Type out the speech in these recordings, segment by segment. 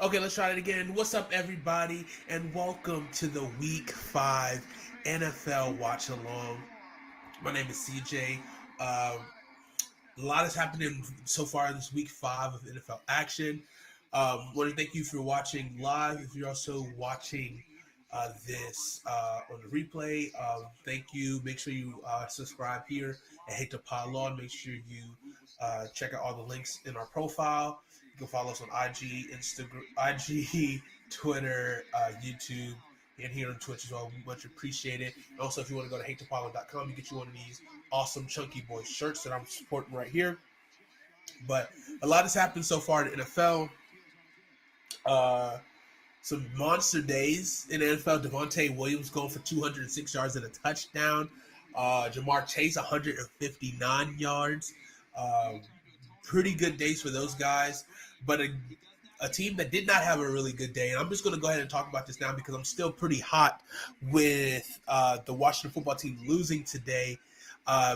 Okay, let's try it again. What's up, everybody, and welcome to the Week 5 NFL Watch Along. My name is CJ. A lot has happened so far in this Week 5 of NFL action. Want to thank you for watching live. If you're also watching this on the replay, thank you. Make sure you subscribe here and hit the pile on. Make sure you check out all the links in our profile. You can follow us on IG, Instagram, IG, Twitter, YouTube, and here on Twitch as well. We much appreciate it. And also, if you want to go to hatetopolio.com, you get you one of these awesome Chunky Boy shirts that I'm supporting right here. But a lot has happened so far in the NFL. Some monster days in the NFL. Devontae Williams going for 206 yards and a touchdown. Jamar Chase, 159 yards. Pretty good days for those guys. But a team that did not have a really good day, and I'm just going to go ahead and talk about this now because I'm still pretty hot with the Washington football team losing today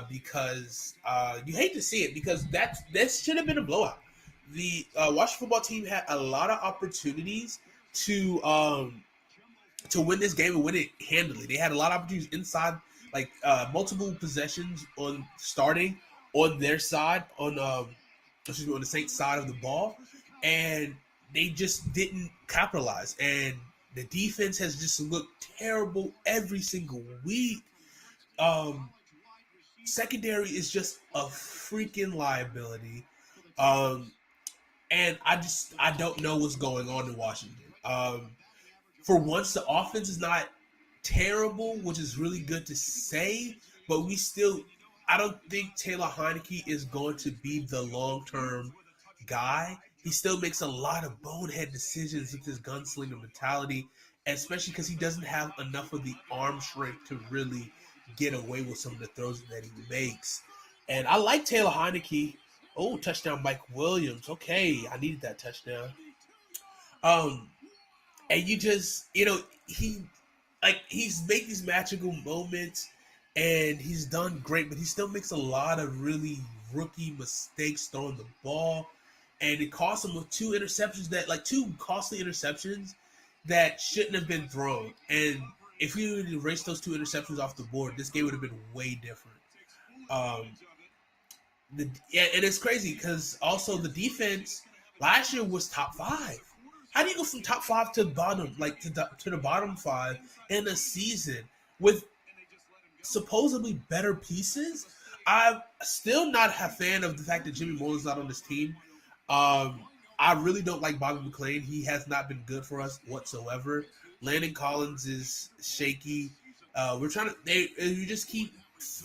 because you hate to see it because this should have been a blowout. The Washington football team had a lot of opportunities to win this game and win it handily. They had a lot of opportunities inside, like multiple possessions on starting on their side, on the Saints side of the ball, and they just didn't capitalize. And the defense has just looked terrible every single week. Secondary is just a freaking liability. And I don't know what's going on in Washington. For once, the offense is not terrible, which is really good to say, but I don't think Taylor Heinicke is going to be the long-term guy. He still makes a lot of bonehead decisions with his gunslinger mentality, especially because he doesn't have enough of the arm strength to really get away with some of the throws that he makes. And I like Taylor Heinicke. Oh, touchdown, Mike Williams. Okay, I needed that touchdown. And you just, he's made these magical moments, and he's done great, but he still makes a lot of really rookie mistakes throwing the ball, and it cost him with two costly interceptions that shouldn't have been thrown. And if you would erase those two interceptions off the board, this game would have been way different. And it's crazy because also the defense last year was top 5. How do you go from top 5 to bottom, to the bottom 5 in a season with supposedly better pieces? I'm still not a fan of the fact that Jimmy Mullen's not on this team. I really don't like Bobby McClain. He has not been good for us whatsoever. Landon Collins is shaky. You just keep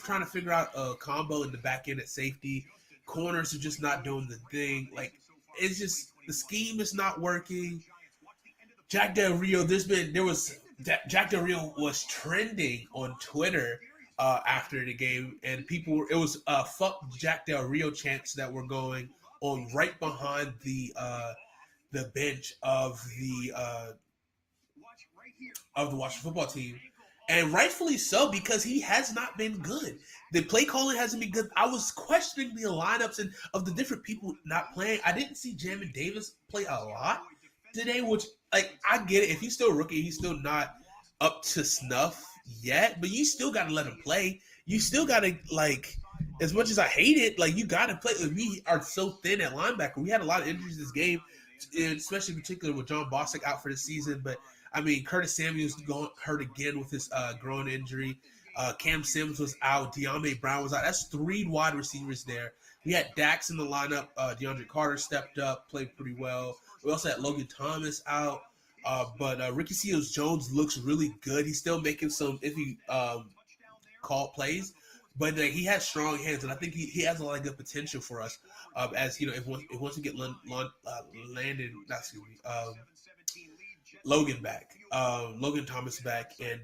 trying to figure out a combo in the back end at safety. Corners are just not doing the thing. It's just the scheme is not working. Jack Del Rio, Jack Del Rio was trending on Twitter after the game, and it was "fuck Jack Del Rio" chants that were going on right behind the bench of the Washington football team. And rightfully so, because he has not been good. The play calling hasn't been good. I was questioning the lineups and of the different people not playing. I didn't see Jamin Davis play a lot today, which, like, I get it. If he's still a rookie, he's still not up to snuff yet, but you still got to let him play. You still got to, like, as much as I hate it, like, you got to play. We are so thin at linebacker. We had a lot of injuries this game, especially in particular with John Bostic out for the season, but I mean, Curtis Samuel's hurt again with his groin injury. Cam Sims was out. De'Ami Brown was out. That's 3 wide receivers there. We had Dax in the lineup. DeAndre Carter stepped up, played pretty well. We also had Logan Thomas out. But Ricky Seals-Jones looks really good. He's still making some iffy call plays, but he has strong hands, and I think he has a lot of good potential for us. As you know, if once we get Logan back, Logan Thomas back, and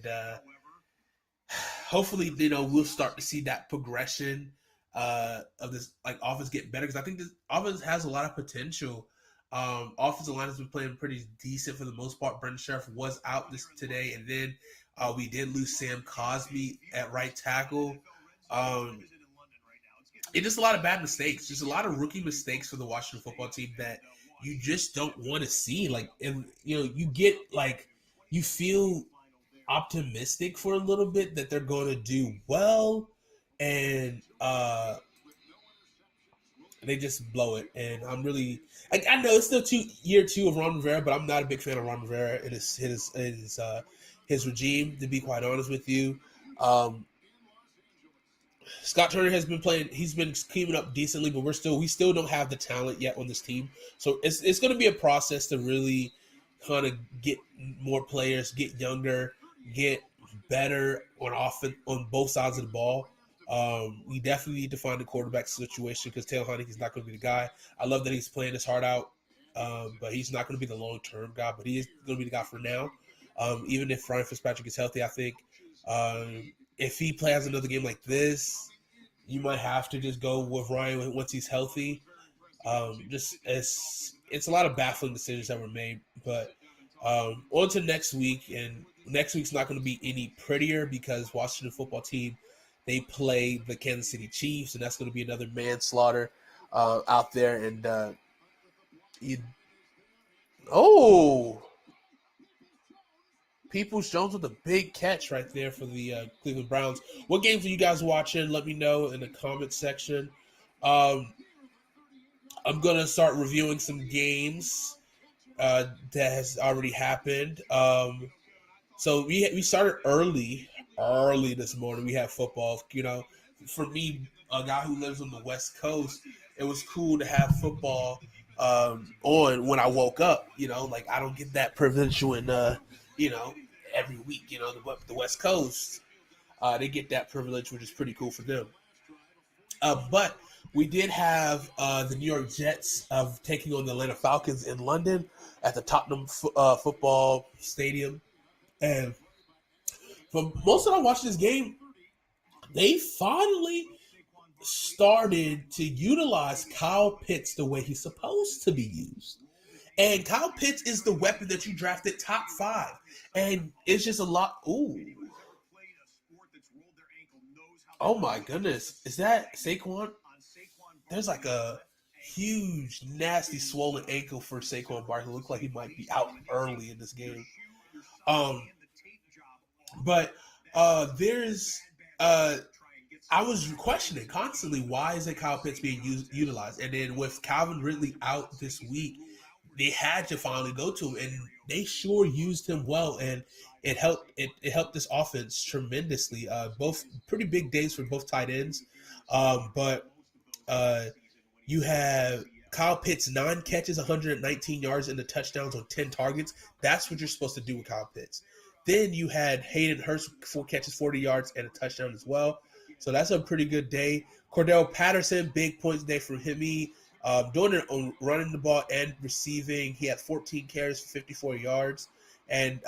hopefully, we'll start to see that progression of this offense get better, because I think this offense has a lot of potential. Offensive line has been playing pretty decent for the most part. Brendan Sheriff was out today, and then we did lose Sam Cosby at right tackle. It's just a lot of bad mistakes, just a lot of rookie mistakes for the Washington football team that you just don't want to see. And you get you feel optimistic for a little bit that they're going to do well, and they just blow it. And I'm really I know it's still year 2 of Ron Rivera, but I'm not a big fan of Ron Rivera and his regime, to be quite honest with you. Scott Turner has been playing. He's been keeping up decently, but we still don't have the talent yet on this team. So it's going to be a process to really kind of get more players, get younger, get better on both sides of the ball. We definitely need to find a quarterback situation, because Taylor Heinicke is not going to be the guy. I love that he's playing his heart out, but he's not going to be the long-term guy. But he is going to be the guy for now. Even if Ryan Fitzpatrick is healthy, I think if he plays another game like this, you might have to just go with Ryan once he's healthy. It's a lot of baffling decisions that were made. But on to next week, and next week's not going to be any prettier, because Washington football team, they play the Kansas City Chiefs, and that's going to be another manslaughter out there. And Peoples-Jones with a big catch right there for the Cleveland Browns. What games are you guys watching? Let me know in the comment section. I'm going to start reviewing some games that has already happened. So we started early this morning. We had football. For me, a guy who lives on the West Coast, it was cool to have football on when I woke up. I don't get that privilege when every week. The West Coast, they get that privilege, which is pretty cool for them. But we did have the New York Jets taking on the Atlanta Falcons in London at the Tottenham Football Stadium. And for most of them watching this game, they finally started to utilize Kyle Pitts the way he's supposed to be used. And Kyle Pitts is the weapon that you drafted top 5. And it's just a lot. Ooh. Oh, my goodness. Is that Saquon? There's like a huge, nasty, swollen ankle for Saquon Barkley. Looks like he might be out early in this game. But there's I was questioning constantly, why isn't Kyle Pitts being utilized? And then with Calvin Ridley out this week, they had to finally go to him, and they sure used him well, and it helped this offense tremendously. Both pretty big days for both tight ends. But you have Kyle Pitts, 9 catches, 119 yards, and the touchdowns on 10 targets. That's what you're supposed to do with Kyle Pitts. Then you had Hayden Hurst, 4 catches, 40 yards, and a touchdown as well. So that's a pretty good day. Cordell Patterson, big points day for him. Doing it on running the ball and receiving. He had 14 carries for 54 yards. And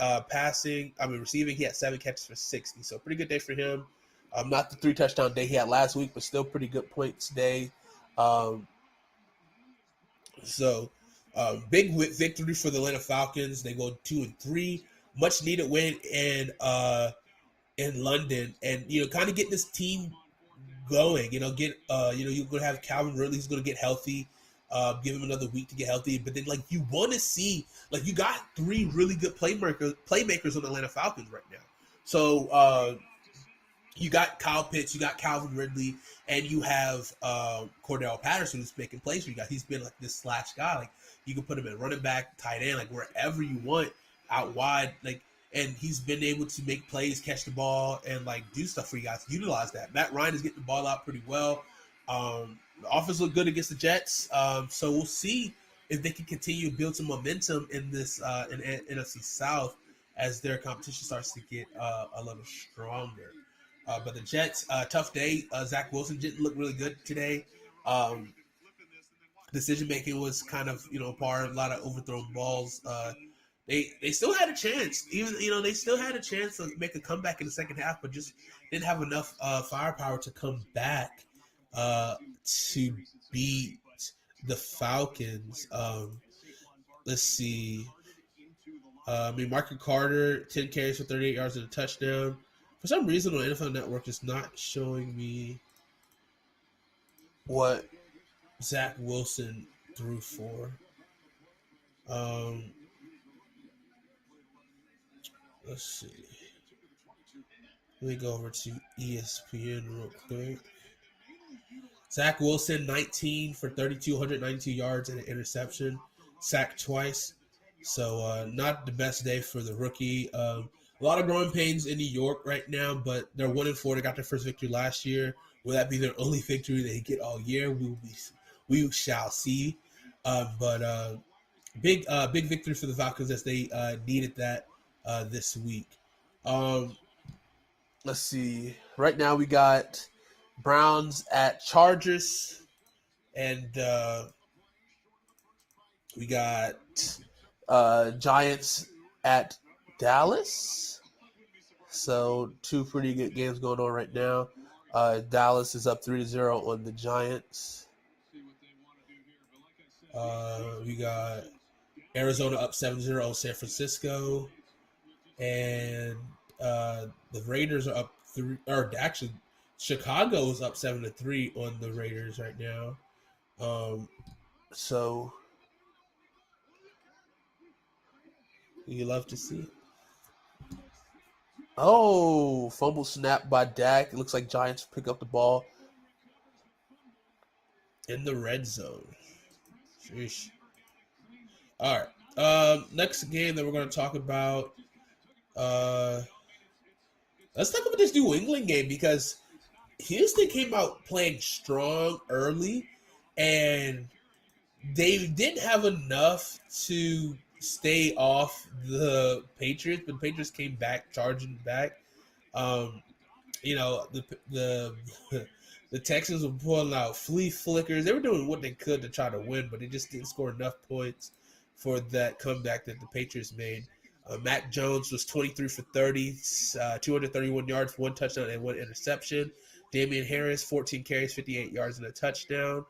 receiving, he had 7 catches for 60. So pretty good day for him. Not the 3 touchdown day he had last week, but still pretty good points day. Um, so big victory for the Atlanta Falcons. They go 2-3, much needed win in London, and kind of get this team going. You're gonna have Calvin Ridley. He's gonna get healthy. Give him another week to get healthy. But then, you want to see, you got 3 really good playmakers on the Atlanta Falcons right now. So you got Kyle Pitts, you got Calvin Ridley, and you have Cordell Patterson who's making plays for you guys. He's been like this slash guy. You can put him at running back, tight end, wherever you want, out wide, and he's been able to make plays, catch the ball, and do stuff for you guys. Utilize that. Matt Ryan is getting the ball out pretty well. The offense looked good against the Jets, so we'll see if they can continue to build some momentum in this in NFC South as their competition starts to get a little stronger. But the Jets, tough day. Zach Wilson didn't look really good today. Decision making was kind of par, a lot of overthrown balls. They still had a chance. Even they still had a chance to make a comeback in the second half, but just didn't have enough firepower to come back to beat the Falcons. Let's see. Marcus Carter, 10 carries for 38 yards and a touchdown. For some reason, on NFL Network, it's not showing me what Zach Wilson threw for. Let's see. Let me go over to ESPN real quick. Zach Wilson, 19 for 32, 192 yards and an interception. Sacked twice. So not the best day for the rookie. A lot of growing pains in New York right now, but they're 1-4. They got their first victory last year. Will that be their only victory they get all year? We shall see. But big victory for the Falcons as they needed that this week. Let's see. Right now we got Browns at Chargers, and we got Giants at Dallas. So 2 pretty good games going on right now. Dallas is up 3-0 on the Giants. We got Arizona up 7-0 on San Francisco. And the Raiders are up 3, or actually Chicago is up 7-3 on the Raiders right now. So you love to see it. Oh, fumble snap by Dak. It looks like Giants pick up the ball in the red zone. Sheesh. All right. Next game that we're going to talk about. Let's talk about this New England game because Houston came out playing strong early, and they didn't have enough to stay off the Patriots, but the Patriots came back, charging back. The Texans were pulling out flea flickers. They were doing what they could to try to win, but they just didn't score enough points for that comeback that the Patriots made. Mac Jones was 23 for 30, 231 yards, 1 touchdown, and 1 interception. Damian Harris, 14 carries, 58 yards, and a touchdown.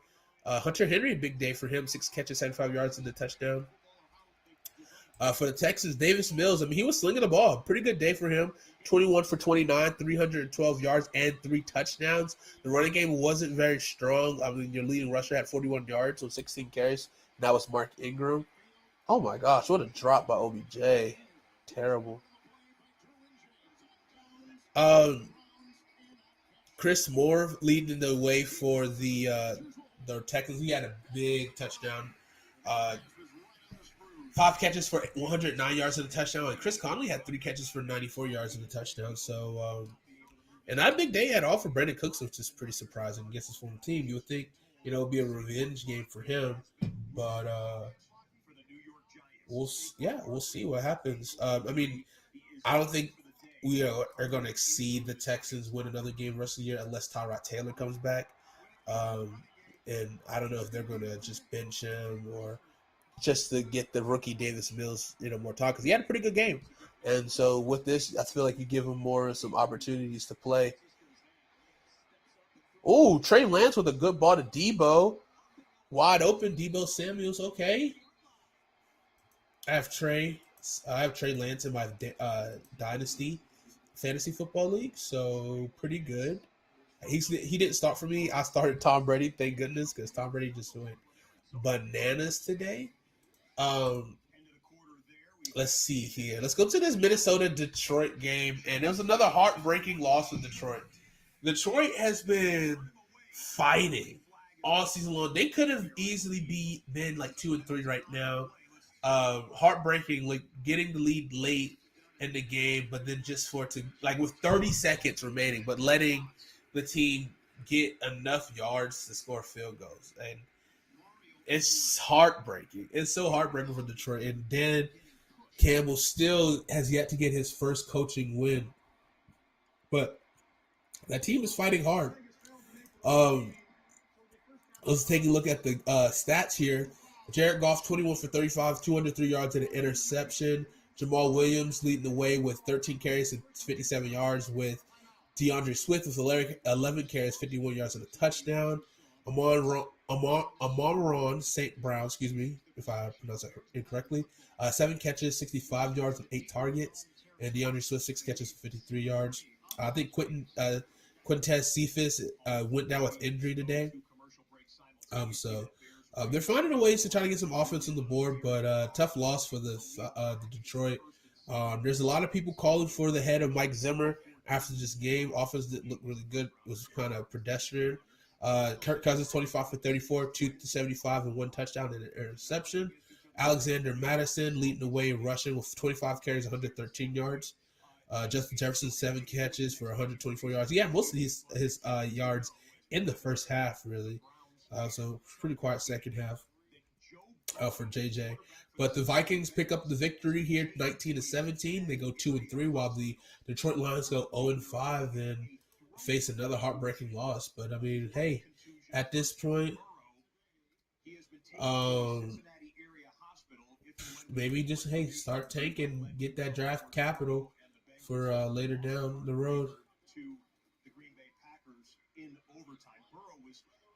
Hunter Henry, big day for him, 6 catches, 75 yards, and a touchdown. For the Texans, Davis Mills, he was slinging the ball. Pretty good day for him. 21 for 29, 312 yards, and 3 touchdowns. The running game wasn't very strong. Your leading rusher had 41 yards on 16 carries, and that was Mark Ingram. Oh, my gosh, what a drop by OBJ. Terrible. Chris Moore leading the way for the Texans. He had a big touchdown. 5 catches for 109 yards and a touchdown. And Chris Conley had 3 catches for 94 yards and a touchdown. So, and not a big day at all for Brandon Cooks, which is pretty surprising against his former team. You would think, it would be a revenge game for him. But, we'll see what happens. I don't think we are going to exceed the Texans, win another game the rest of the year unless Tyrod Taylor comes back. And I don't know if they're going to just bench him or just to get the rookie Davis Mills, more time because he had a pretty good game. And so with this, I feel like you give him some opportunities to play. Oh, Trey Lance with a good ball to Debo. Wide open, Debo Samuels. Okay. I have Trey Lance in my dynasty fantasy football league, so pretty good. He didn't start for me. I started Tom Brady, thank goodness, because Tom Brady just went bananas today. Um, let's see here. Let's go to this Minnesota Detroit game, and it was another heartbreaking loss with Detroit. Detroit has been fighting all season long. They could have easily been like 2-3 right now. Heartbreaking, like getting the lead late in the game, but then just for it to like with 30 seconds remaining, but letting the team get enough yards to score field goals, and it's heartbreaking. It's so heartbreaking for Detroit. And Dan Campbell still has yet to get his first coaching win, but that team is fighting hard. Um, let's take a look at the stats here. Jared Goff, 21 for 35, 203 yards and an interception. Jamal Williams leading the way with 13 carries and 57 yards, with DeAndre Swift with 11 carries, 51 yards and a touchdown. Amon St. Brown, excuse me if I pronounce that incorrectly, 7 catches, 65 yards and 8 targets. And DeAndre Swift, 6 catches for 53 yards. I think Quintez Cephas went down with injury today. So they're finding ways to try to get some offense on the board, but tough loss for the Detroit. There's a lot of people calling for the head of Mike Zimmer after this game. Offense didn't look really good. It was kind of pedestrian. Kirk Cousins, 25 for 34, 275 and 1 touchdown and an interception. Alexander Madison leading the way rushing with 25 carries, 113 yards. Justin Jefferson, 7 catches for 124 yards. He had most of his yards in the first half, really. So pretty quiet second half for JJ. But the Vikings pick up the victory here, 19-17. They go 2-3, while the Detroit Lions go 0-5 and face another heartbreaking loss. But I mean, hey, at this point, maybe just start tanking, get that draft capital for later down the road.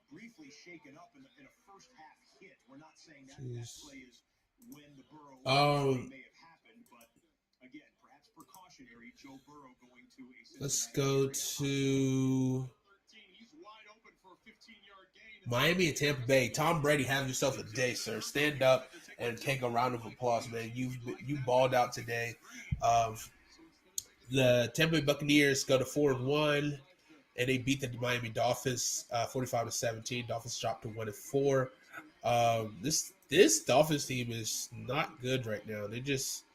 Briefly shaken up in a first half hit. We're not saying that play is when the Burrow may have happened, but again, perhaps precautionary. Joe Burrow going to a let's go to Miami and Tampa Bay. Tom Brady, have yourself a day, sir. Stand up and take a round of applause, man. You balled out today. The Tampa Bay Buccaneers go to 4-1. And they beat the Miami Dolphins 45-17. Dolphins dropped to 1-4. This Dolphins team is not good right now. They just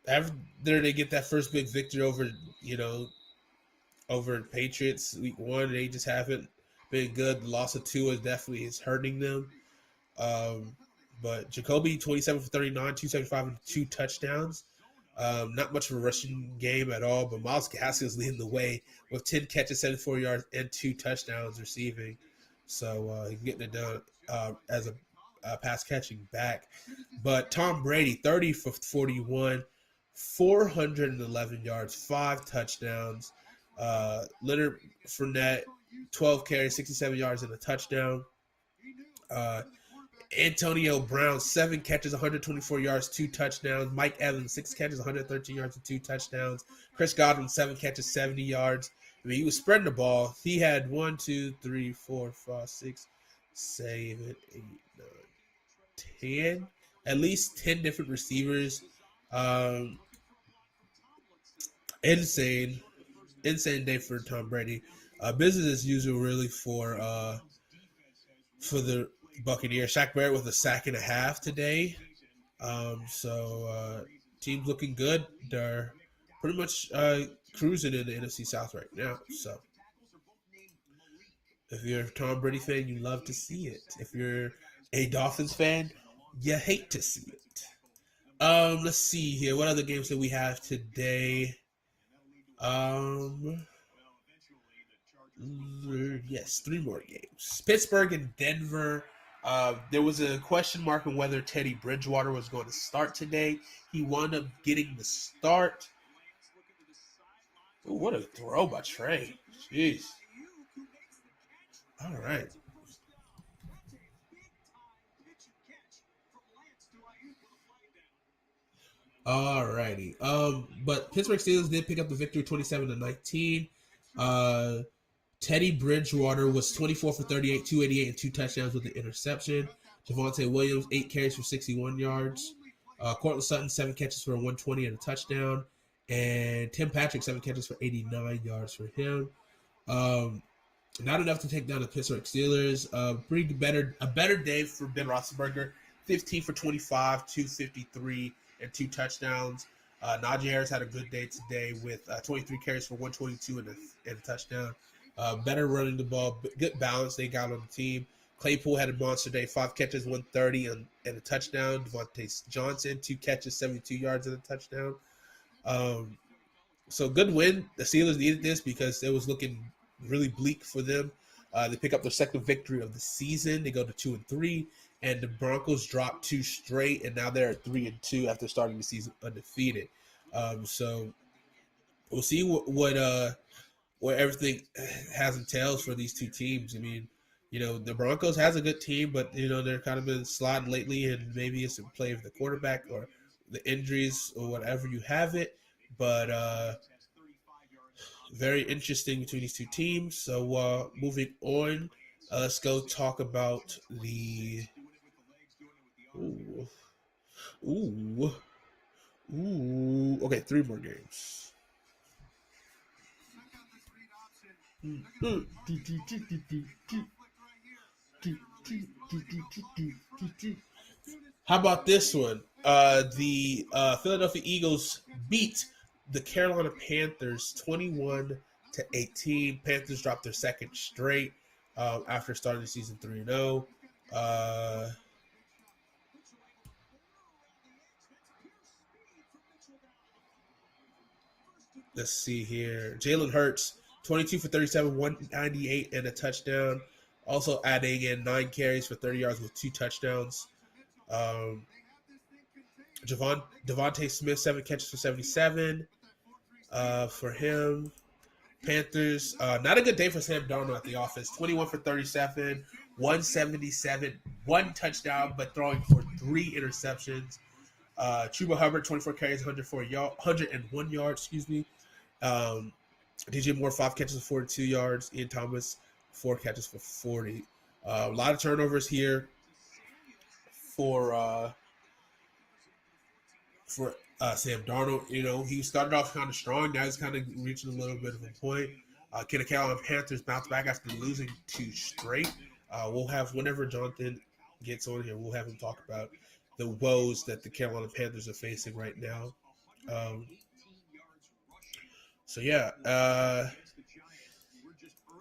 after they get that first big victory over Patriots week 1. They just haven't been good. The loss of Tua definitely is hurting them. But Jacoby, 27 for 39, 275 and 2 touchdowns. Not much of a rushing game at all, but Myles Gaskins leading the way with 10 catches, 74 yards, and 2 touchdowns receiving. So he's getting it done as a pass-catching back. But Tom Brady, 30 for 41, 411 yards, 5 touchdowns. Leonard Fournette, 12 carries, 67 yards, and a touchdown. Antonio Brown, 7 catches, 124 yards, 2 touchdowns. Mike Evans, 6 catches, 113 yards, and 2 touchdowns. Chris Godwin, 7 catches, 70 yards. I mean, he was spreading the ball. He had 1, 2, 3, 4, 5, 6, 7, 8, 9, 10. At least 10 different receivers. Insane day for Tom Brady. Business as usual, really, for the Buccaneers. Shaq Barrett with a sack and a half today. So team's looking good. They're pretty much cruising in the NFC South right now. So if you're a Tom Brady fan, you love to see it. If you're a Dolphins fan, you hate to see it. Let's see here. What other games do we have today? Yes, 3 more games. Pittsburgh and Denver. There was a question mark on whether Teddy Bridgewater was going to start today. He wound up getting the start. Ooh, what a throw by Trey. Jeez. All right. All righty. But Pittsburgh Steelers did pick up the victory 27-19. Uh, Teddy Bridgewater was 24 for 38, 288, and 2 touchdowns with an interception. Javonte Williams, 8 carries for 61 yards. Cortland Sutton, 7 catches for 120 and a touchdown. And Tim Patrick, 7 catches for 89 yards for him. Not enough to take down the Pittsburgh Steelers. A better day for Ben Roethlisberger. 15 for 25, 253, and 2 touchdowns. Najee Harris had a good day today with 23 carries for 122 and a touchdown. Better running the ball, good balance they got on the team. Claypool had a monster day, 5 catches, 130, and a touchdown. Devontae Johnson, 2 catches, 72 yards and a touchdown. So good win. The Steelers needed this because it was looking really bleak for them. They pick up their second victory of the season. They go to 2-3, and the Broncos dropped 2 straight, and now they're at 3-2 after starting the season undefeated. So we'll see what everything has entails for these two teams. I mean, the Broncos has a good team, but they're kind of been sliding lately, and maybe it's a play of the quarterback or the injuries or whatever you have it. But very interesting between these two teams. So moving on, let's go talk about the. Ooh. Okay, 3 more games. How about this one? The Philadelphia Eagles beat the Carolina Panthers 21-18. Panthers dropped their second straight after starting the season 3-0. Let's see here. Jalen Hurts, 22 for 37, 198, and a touchdown. Also adding in 9 carries for 30 yards with 2 touchdowns. Devontae Smith, 7 catches for 77 for him. Panthers, not a good day for Sam Darnold at the office. 21 for 37, 177, 1 touchdown, but throwing for 3 interceptions. Chuba Hubbard, 24 carries, 101 yards, DJ Moore, 5 catches for 42 yards. Ian Thomas, 4 catches for 40. A lot of turnovers here for Sam Darnold. He started off kind of strong. Now he's kind of reaching a little bit of a point. Can the Carolina Panthers bounce back after losing 2 straight? We'll have, whenever Jonathan gets on here, we'll have him talk about the woes that the Carolina Panthers are facing right now. So yeah,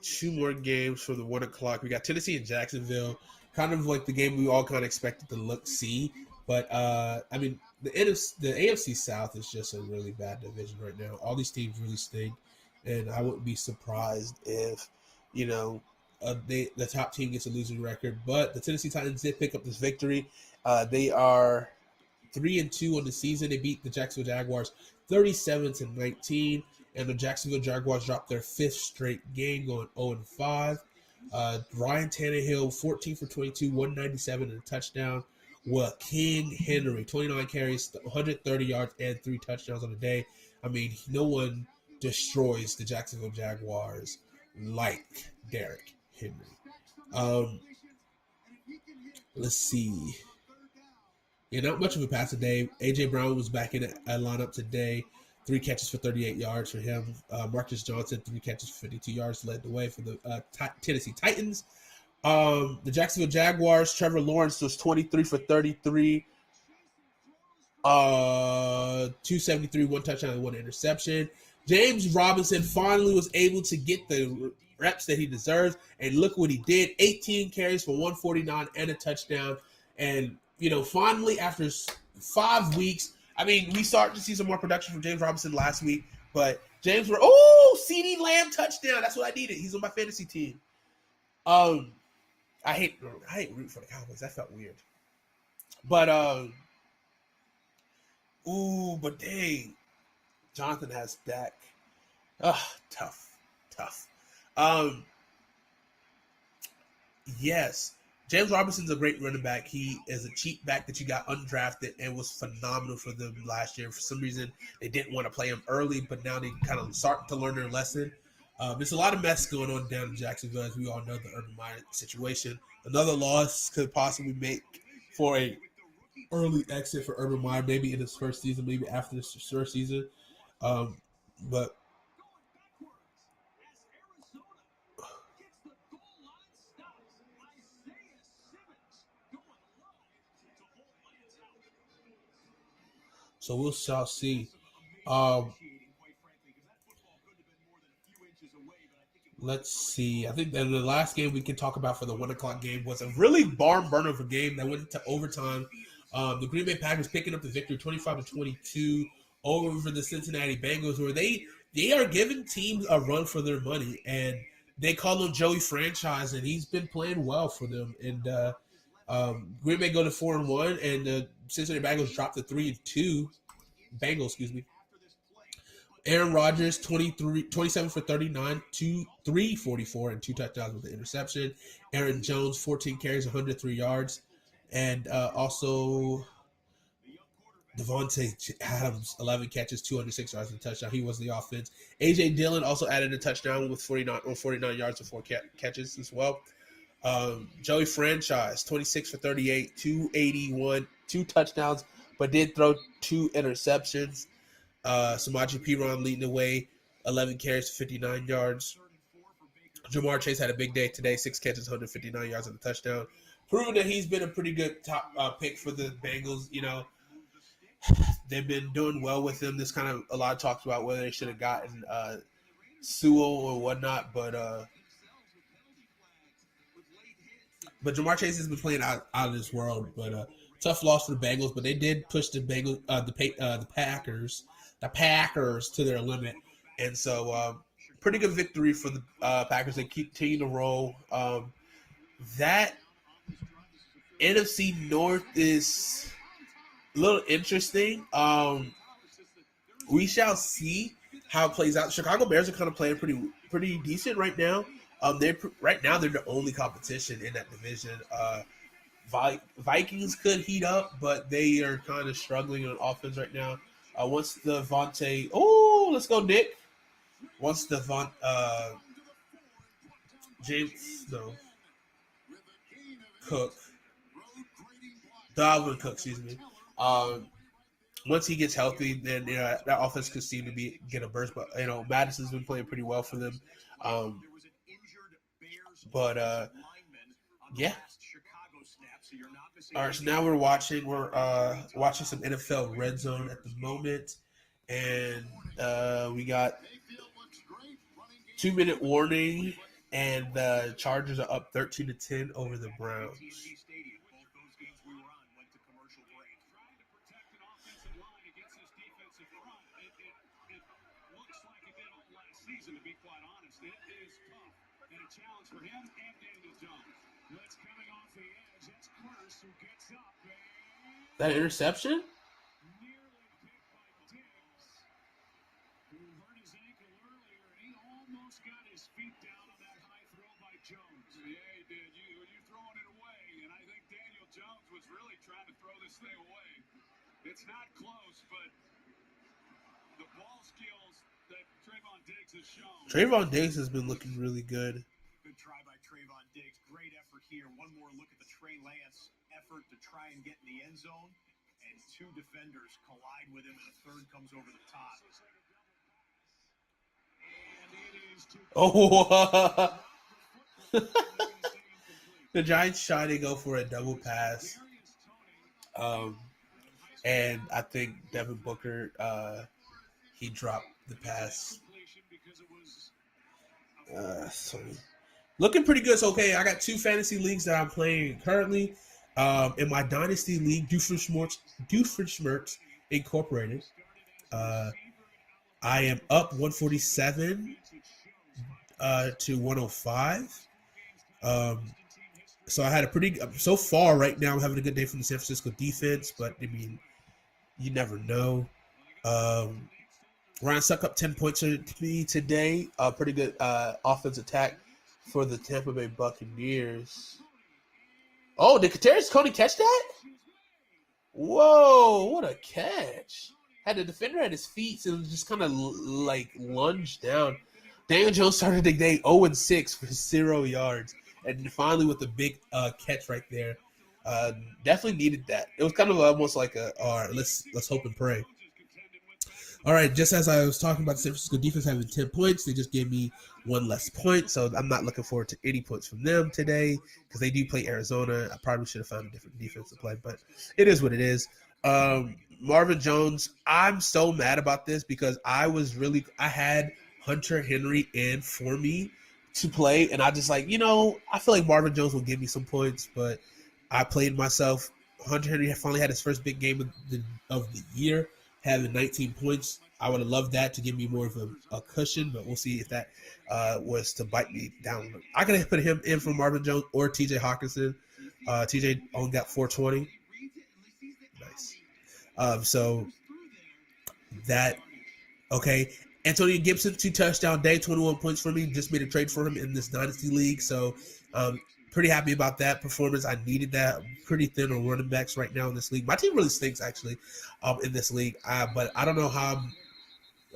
2 more games for the 1 o'clock. We got Tennessee and Jacksonville, kind of like the game we all kind of expected to see. But I mean, the AFC South is just a really bad division right now. All these teams really stink, and I wouldn't be surprised if the top team gets a losing record. But the Tennessee Titans did pick up this victory. They are 3-2 on the season. They beat the Jacksonville Jaguars 37-19, and the Jacksonville Jaguars dropped their 5th straight game, going 0-5. Ryan Tannehill, 14 for 22, 197 and a touchdown. Well, King Henry, 29 carries, 130 yards, and 3 touchdowns on the day. I mean, no one destroys the Jacksonville Jaguars like Derrick Henry. Let's see. Yeah, not much of a pass today. A.J. Brown was back in a lineup today. 3 catches for 38 yards for him. Marcus Johnson, 3 catches for 52 yards, led the way for the Tennessee Titans. The Jacksonville Jaguars, Trevor Lawrence was 23 for 33. 273, 1 touchdown, and 1 interception. James Robinson finally was able to get the reps that he deserves, and look what he did. 18 carries for 149 and a touchdown. And, finally, after 5 weeks, I mean, we started to see some more production from James Robinson last week, but CeeDee Lamb touchdown. That's what I needed. He's on my fantasy team. I hate rooting for the Cowboys. That felt weird. But but dang, Jonathan has Dak. Tough. Yes. James Robinson's a great running back. He is a cheap back that you got undrafted and was phenomenal for them last year. For some reason, they didn't want to play him early, but now they kind of starting to learn their lesson. There's a lot of mess going on down in Jacksonville, as we all know, the Urban Meyer situation. Another loss could possibly make for a early exit for Urban Meyer, maybe in his first season, maybe after his first season. Um, but so we'll shall see. Um, let's see. I think that the last game we can talk about for the 1 o'clock game was a really barn burner of a game that went into overtime. The Green Bay Packers picking up the victory, 25-22 over the Cincinnati Bengals, where they are giving teams a run for their money, and they call him Joey Franchise, and he's been playing well for them. And Green Bay go to 4-1, and the Cincinnati Bengals drop to 3-2. Bengals, excuse me. Aaron Rodgers, 27 for 39, 344, and 2 touchdowns with the interception. Aaron Jones, 14 carries, 103 yards. And also Devontae Adams, 11 catches, 206 yards and a touchdown. He was the offense. A.J. Dillon also added a touchdown with 49 yards and 4 catches as well. Joey Franchise, 26 for 38, 281, 2 touchdowns, but did throw 2 interceptions. Samaje Perine leading the way, 11 carries, 59 yards. Jamar Chase had a big day today, 6 catches, 159 yards and a touchdown, proving that he's been a pretty good top pick for the Bengals. You know, they've been doing well with him. There's kind of a lot of talks about whether they should have gotten Sewell or whatnot, but Jamar Chase has been playing out of this world. But tough loss for the Bengals, but they did push the Bengals, the Packers to their limit, and so pretty good victory for the Packers. They continue to roll. That NFC North is a little interesting. We shall see how it plays out. Chicago Bears are kind of playing pretty decent right now. They're the only competition in that division. Vikings could heat up, but they are kind of struggling on offense right now. Once the let's go Nick. Once the Cook, Dalvin Cook, excuse me. Once he gets healthy, then that offense could seem to get a burst. But Madison's been playing pretty well for them. But yeah. All right, so now we're watching some NFL Red Zone at the moment, and we got 2-minute warning, and the Chargers are up 13-10 over the Browns. That interception? It's not close, but the ball skills that Trayvon Diggs has shown. Trayvon Diggs has been looking really good. Good try by Trayvon Diggs. Great effort here. One more look at the Trey Lance effort to try and get in the end zone. And 2 defenders collide with him, and a third comes over the top. Oh, the Giants try to go for a double pass. And I think Devin Booker, he dropped the pass. So looking pretty good. So, okay, I got 2 fantasy leagues that I'm playing currently. In my Dynasty League, Doofenshmirtz Incorporated, I am up 147 to 105. So I had so far right now I'm having a good day from the San Francisco defense, but I mean, you never know. Ryan Suck up 10 points to me today. Pretty good offense attack for the Tampa Bay Buccaneers. Oh, did Kadarius Toney catch that? Whoa, what a catch. Had the defender at his feet and just kind of like lunged down. Daniel Jones started the day 0-6 for 0 yards. And finally with a big catch right there. Definitely needed that. It was kind of almost like all right, let's hope and pray. All right, just as I was talking about the San Francisco defense having 10 points, they just gave me one less point, so I'm not looking forward to any points from them today because they do play Arizona. I probably should have found a different defense to play, but it is what it is. Marvin Jones, I'm so mad about this because I had Hunter Henry in for me to play, and I just I feel like Marvin Jones will give me some points, but I played myself. Hunter Henry finally had his first big game of the year, having 19 points. I would have loved that to give me more of a cushion, but we'll see if that was to bite me down. I could have put him in for Marvin Jones or TJ Hawkinson. TJ only got 420. Nice. So that, okay. Antonio Gibson, 2 touchdown day, 21 points for me. Just made a trade for him in this Dynasty League. So pretty happy about that performance. I needed that. I'm pretty thin on running backs right now in this league. My team really stinks, actually, in this league. But I don't know how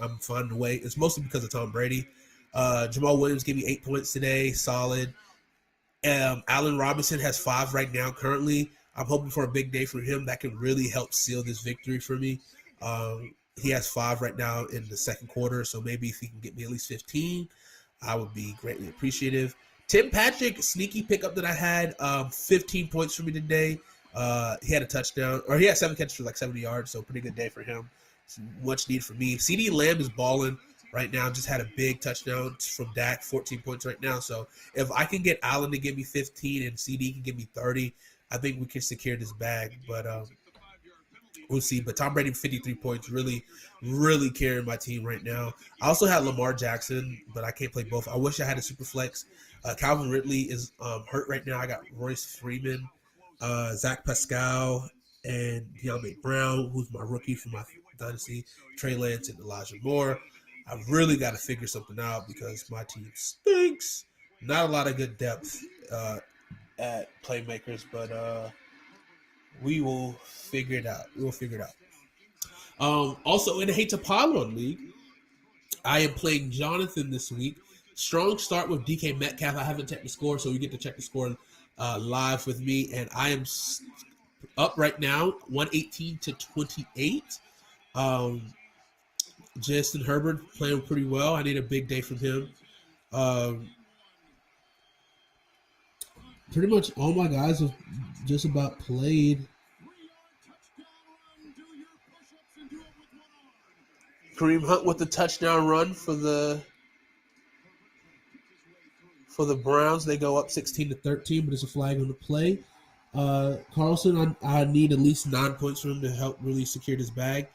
I'm finding a way. It's mostly because of Tom Brady. Jamal Williams gave me 8 points today. Solid. Allen Robinson has 5 right now currently. I'm hoping for a big day for him that can really help seal this victory for me. He has 5 right now in the second quarter, so maybe if he can get me at least 15, I would be greatly appreciative. Tim Patrick, sneaky pickup that I had, 15 points for me today. He had a touchdown, or he had 7 catches for like 70 yards, so pretty good day for him. It's much need for me. CeeDee Lamb is balling right now. Just had a big touchdown from Dak, 14 points right now. So if I can get Allen to give me 15 and CD can give me 30, I think we can secure this bag. But we'll see. But Tom Brady, 53 points, really, really carrying my team right now. I also had Lamar Jackson, but I can't play both. I wish I had a super flex. Calvin Ridley is hurt right now. I got Royce Freeman, Zach Pascal, and De'Ami Brown, who's my rookie for my dynasty, Trey Lance and Elijah Moore. I've really got to figure something out because my team stinks. Not a lot of good depth at playmakers, but we will figure it out. Also, in the Hate to Pile On League, I am playing Jonathan this week. Strong start with DK Metcalf. I haven't checked the score, so you get to check the score live with me. And I am up right now, 118-28. Justin Herbert playing pretty well. I need a big day from him. Pretty much all my guys have just about played. Kareem Hunt with the touchdown run for the Browns. They go up 16-13, but it's a flag on the play. Carlson, I need at least 9 points from him to help really secure this bag.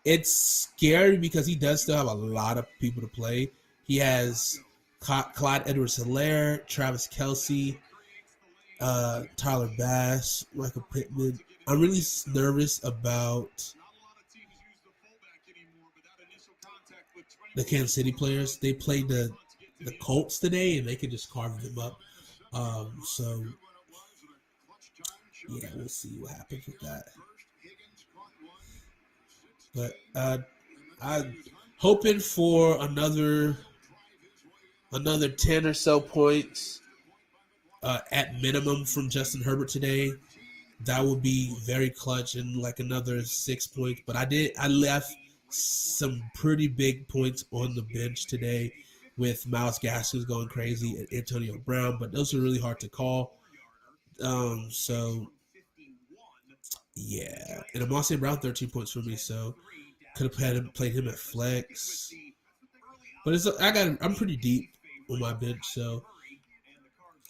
It's scary because he does still have a lot of people to play. He has Clyde Edwards-Helaire, Travis Kelce, Tyler Bass, Michael Pittman. I'm really nervous about the Kansas City players. They played the Colts today, and they can just carve them up. So, yeah, we'll see what happens with that. But I'm hoping for another 10 or so points at minimum from Justin Herbert today. That would be very clutch and like another 6 points. But I left some pretty big points on the bench today with Myles Gaskins going crazy and Antonio Brown, but those are really hard to call. So yeah, and Amon Brown 13 points for me, so could have played him at flex. But I'm pretty deep on my bench, so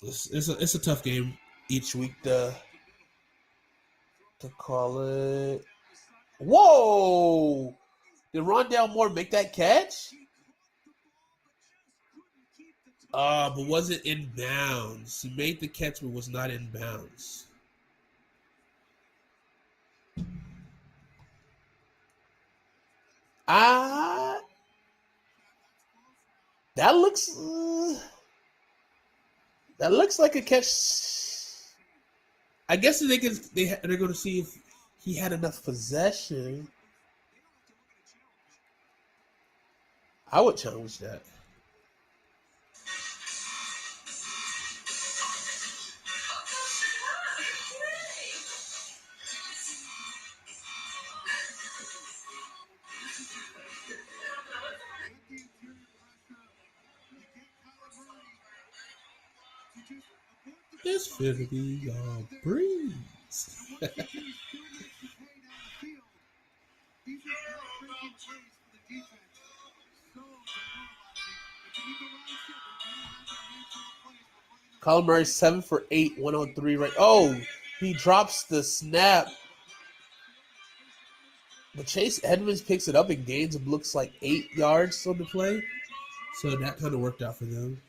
it's a tough game each week to call it. Whoa! Did Rondale Moore make that catch? But was it in bounds? He made the catch, but was not in bounds. That looks. That looks like a catch. I guess they're going to see if he had enough possession. I would challenge that. It's finna be a breeze. Kyler Murray 7 for 8, 103 right. Oh, he drops the snap. But Chase Edmonds picks it up and gains him, looks like 8 yards on the play. So that kind of worked out for them.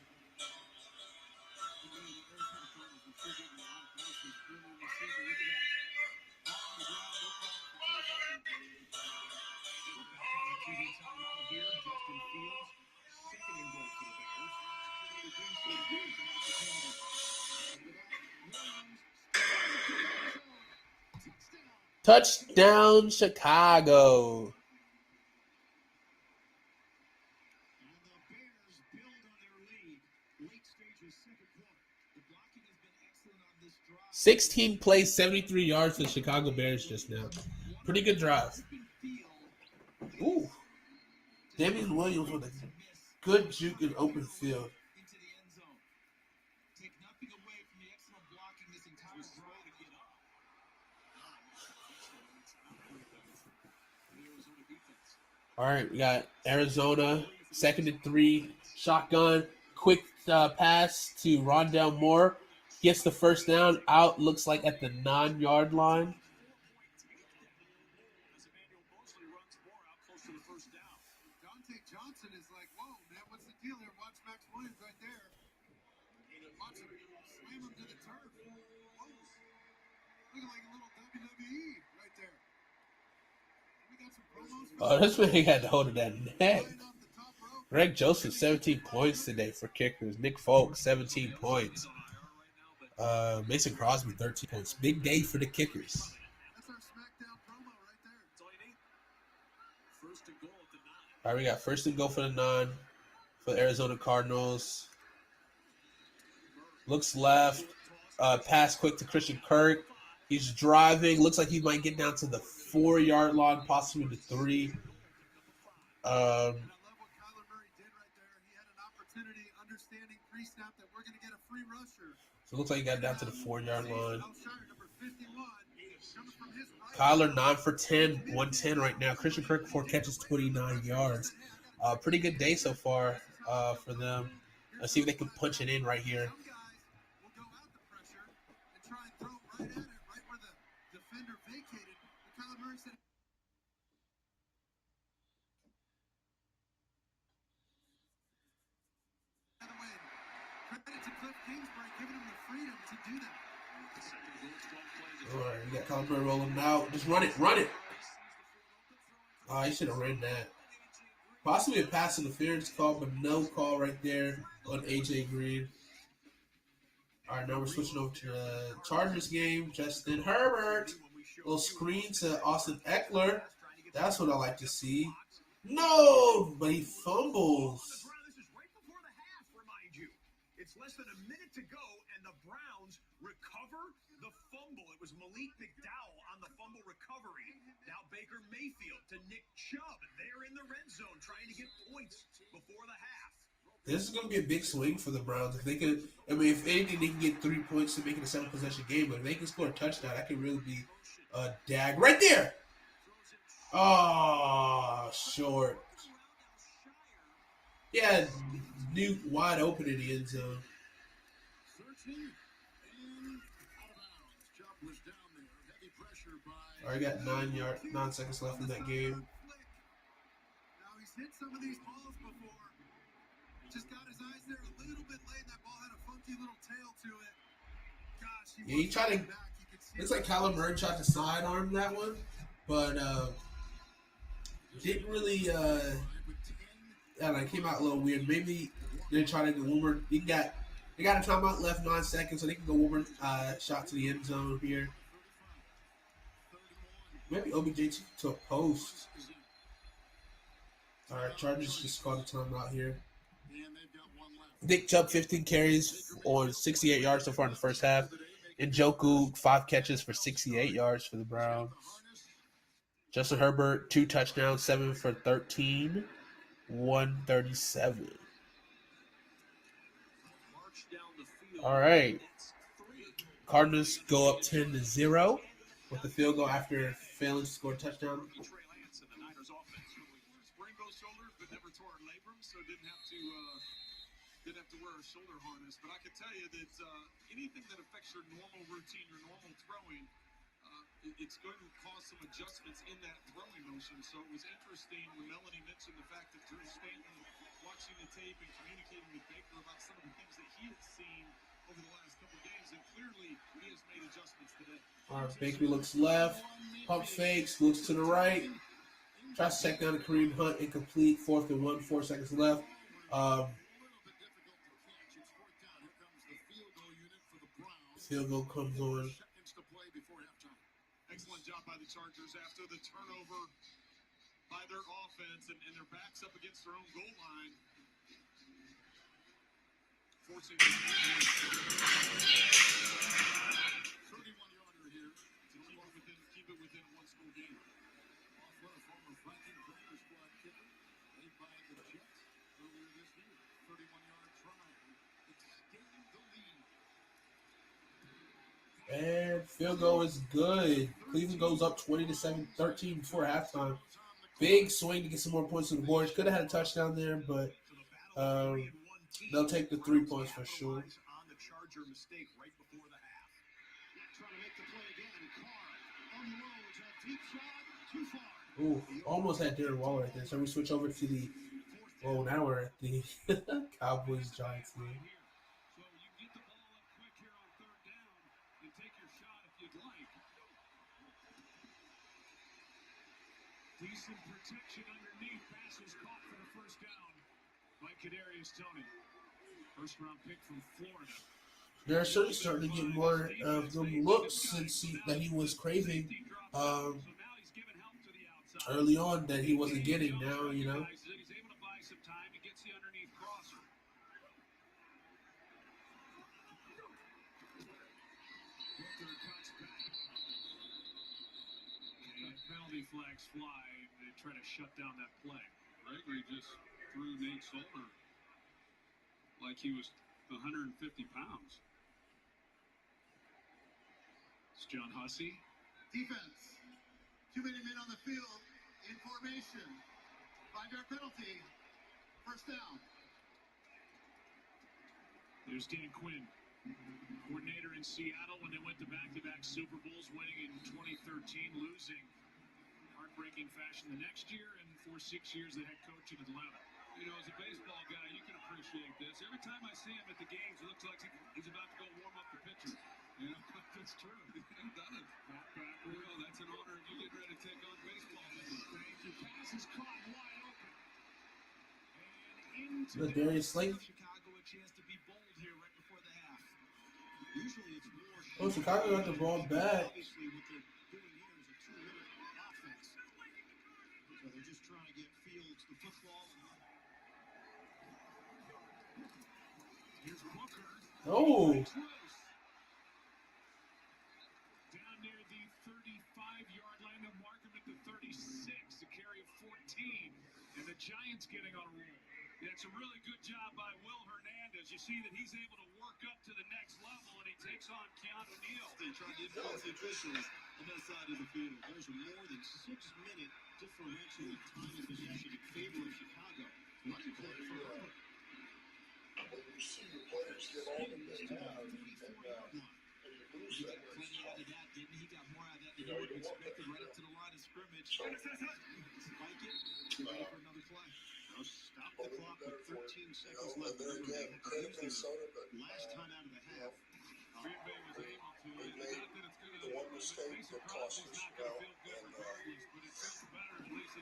Touchdown, Chicago. The Bears build on their lead. Late stages, second quarter. The blocking has been excellent on this drive. 16 plays, 73 yards for the Chicago Bears just now. Pretty good drive. Ooh. Damian Williams with a good juke in open field. Into the end zone. Take nothing away from the excellent blocking this entire drive to get up. All right, we got Arizona, 2nd and 3, shotgun, quick pass to Rondell Moore. Gets the first down, out, looks like at the 9-yard line. Johnson is like, whoa, man, what's the deal here? Watch Max Williams right there. Watch him slam him to the turf. Whoa. Looking like a little WWE right there. We got some promos. Oh, this man had to hold of that neck. Greg Joseph, 17 points today for kickers. Nick Folk, 17 points. Mason Crosby, 13 points. Big day for the kickers. That's our SmackDown promo right there. That's all you need. First and goal at the 9. All right, we got first and goal for the 9 for the Arizona Cardinals. Looks left. Pass quick to Christian Kirk. He's driving. Looks like he might get down to the 4-yard line, possibly the 3. I love what Kyler Murray did right there. He had an opportunity, understanding pre-snap that we're going to get a free rusher. So it looks like he got down to the 4-yard line. Outside, number 51, coming from his right. Kyler 9 for 10, 110 right now. Christian Kirk 4 catches, 29 yards. Pretty good day so far for them. Let's see if they can punch it in right here. Some guys will go out the pressure and try and throw right at it, right where the defender vacated. But Kyler Murray said, credit to Cliff Kingsbury giving him the freedom to do that. All right, you got Kyler Murray rolling out. Just run it, run it. Oh, he should have ran that. Possibly a pass interference call, but no call right there on A.J. Green. All right, now we're switching over to the Chargers game. Justin Herbert. Little screen to Austin Eckler. That's what I like to see. No, but he fumbles. This is right before the half, remind you. It's less than a minute to go, and the Browns recover the fumble. It was Malik McDowell on the fumble recovery. Now Baker Mayfield to Nick Chubb. They're in the red zone trying to get points before the half. This is going to be a big swing for the Browns. If they can, I mean, if anything, they can get 3 points to make it a 7-possession game. But if they can score a touchdown, that could really be a dag. Right there! Oh, short. Yeah, Newt wide open in the end zone. All right, got 9 seconds left in that game. Now he's hit some of these balls before. Just got his eyes there a little bit late. That ball had a funky little tail to it. Gosh, Yeah, he tried to. Looks like Kyler Murray tried to sidearm that one, but didn't really. I don't know, it came out a little weird. Maybe they tried to do one more. He got They got a timeout left, 9 seconds, so they can go one more shot to the end zone here. Maybe OBJ to a post. All right, Chargers just called a timeout here. Nick Chubb, 15 carries on 68 yards so far in the first half. And Njoku, 5 catches for 68 yards for the Browns. Justin Herbert, 2 touchdowns, 7 for 13, 137. All right. Cardinals go up 10-0 with the field goal after failing to score a touchdown. Didn't have to wear a shoulder harness, but I can tell you that anything that affects your normal routine, your normal throwing, it's going to cause some adjustments in that throwing motion. So it was interesting when Melanie mentioned the fact that Drew Stanton watching the tape and communicating with Baker about some of the things that he had seen over the last couple of games, and clearly he has made adjustments today. All right, Baker looks left, pump fakes, looks to the right, tries to check down the Kareem Hunt, incomplete, 4th and 1, 4 seconds left. Field goal comes on. Excellent job by the Chargers after the turnover by their offense, and their backs up against their own goal line. Forcing 31-yarder here to keep it within a one-score game. Off a former Viking practice squad kicker made by the Jets earlier this year. 31-yard try. Extending the lead. And field goal is good. Cleveland goes up 20-13 before halftime. Big swing to get some more points on the board. Could have had a touchdown there, but they'll take the 3 points for sure. Ooh, almost had Darren Waller right there. So we switch over to the. Oh, now we're at the Cowboys Giants game. Decent protection underneath. Passes caught for the first down by Kadarius Toney. First round pick from Florida. They're certainly starting to get more of the looks since that he was craving early on that he wasn't getting. Now, you know. He's able to buy some time. He gets the underneath crosser. Penalty flags fly. They try to shut down that play. Gregory just threw Nate Solder like he was 150 pounds. It's John Hussey. Defense. Too many men on the field. In formation. 5-yard penalty. First down. There's Dan Quinn. Coordinator in Seattle when they went to back-to-back Super Bowls, winning in 2013, losing heartbreaking fashion the next year, and for 6 years the head coach in Atlanta. You know, as a baseball guy, you can appreciate this. Every time I see him at the games, it looks like he's about to go warm up the pitcher. You know, that's true. He's done it. You know, that's an honor if you get ready to take on baseball. Thank you. Pass is caught wide open. And into Darius Slate. Chicago a chance to be bold here right before the half. Usually it's more. Oh, Chicago got the ball back. Obviously, what they're doing here is a two-minute offense. So they're just trying to get Fields the football. Here's Booker. Oh. Down near the 35-yard line, they'll mark him at the 36, a carry of 14. And the Giants getting on a roll. Yeah, it's a really good job by Will Hernandez. You see that he's able to work up to the next level, and he takes on Keanu Neal. They try to influence the officials on that side of the field. There's a more than 6-minute differential in time and possession in favor of Chicago. Running play for Herbert. When you see the players get all of this time and you lose that much time, He got more out of that than you would have expected right up to the line of scrimmage. Spike it, get ready for another play. Now stop the clock with 13 seconds left. and then again, credit Minnesota, but Last time out of the half. Green Bay was able to. we made the one mistake that cost us, you know,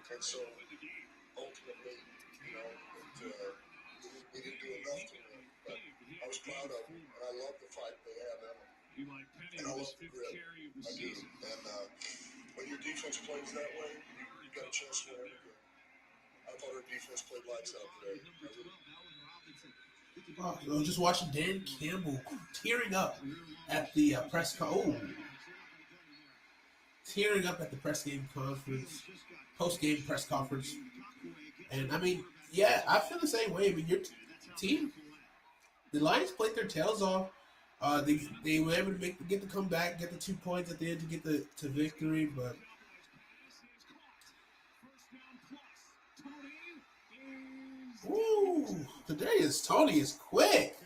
and so ultimately, you know, we didn't do enough to win, but I was proud of them, and I love the fight they have in them. And I love the grit. I do. And when your defense plays that way, you've got a chance to win every game. I thought our defense played lights out today. I was just watching Dan Campbell tearing up at the tearing up at the post game press conference, and I mean, yeah, I feel the same way. I mean, your team, the Lions played their tails off. They were able to get the comeback, get the 2 points at the end to get to victory, but. Ooh, Kadarius Toney is quick.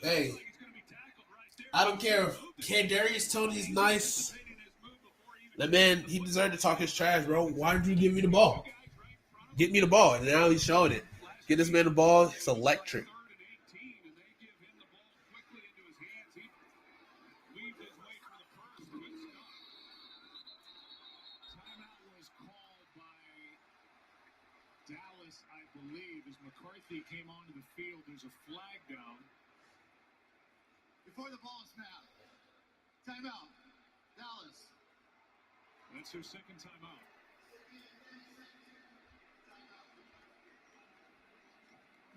Hey, I don't care if Kadarius Toney's nice. The man, he deserved to talk his trash, bro. Why did you give me the ball? Get me the ball. And now he's showing it. Get this man the ball. It's electric. McCarthy came onto the field. There's a flag down. Before the ball snap. Timeout. Dallas. That's their second timeout.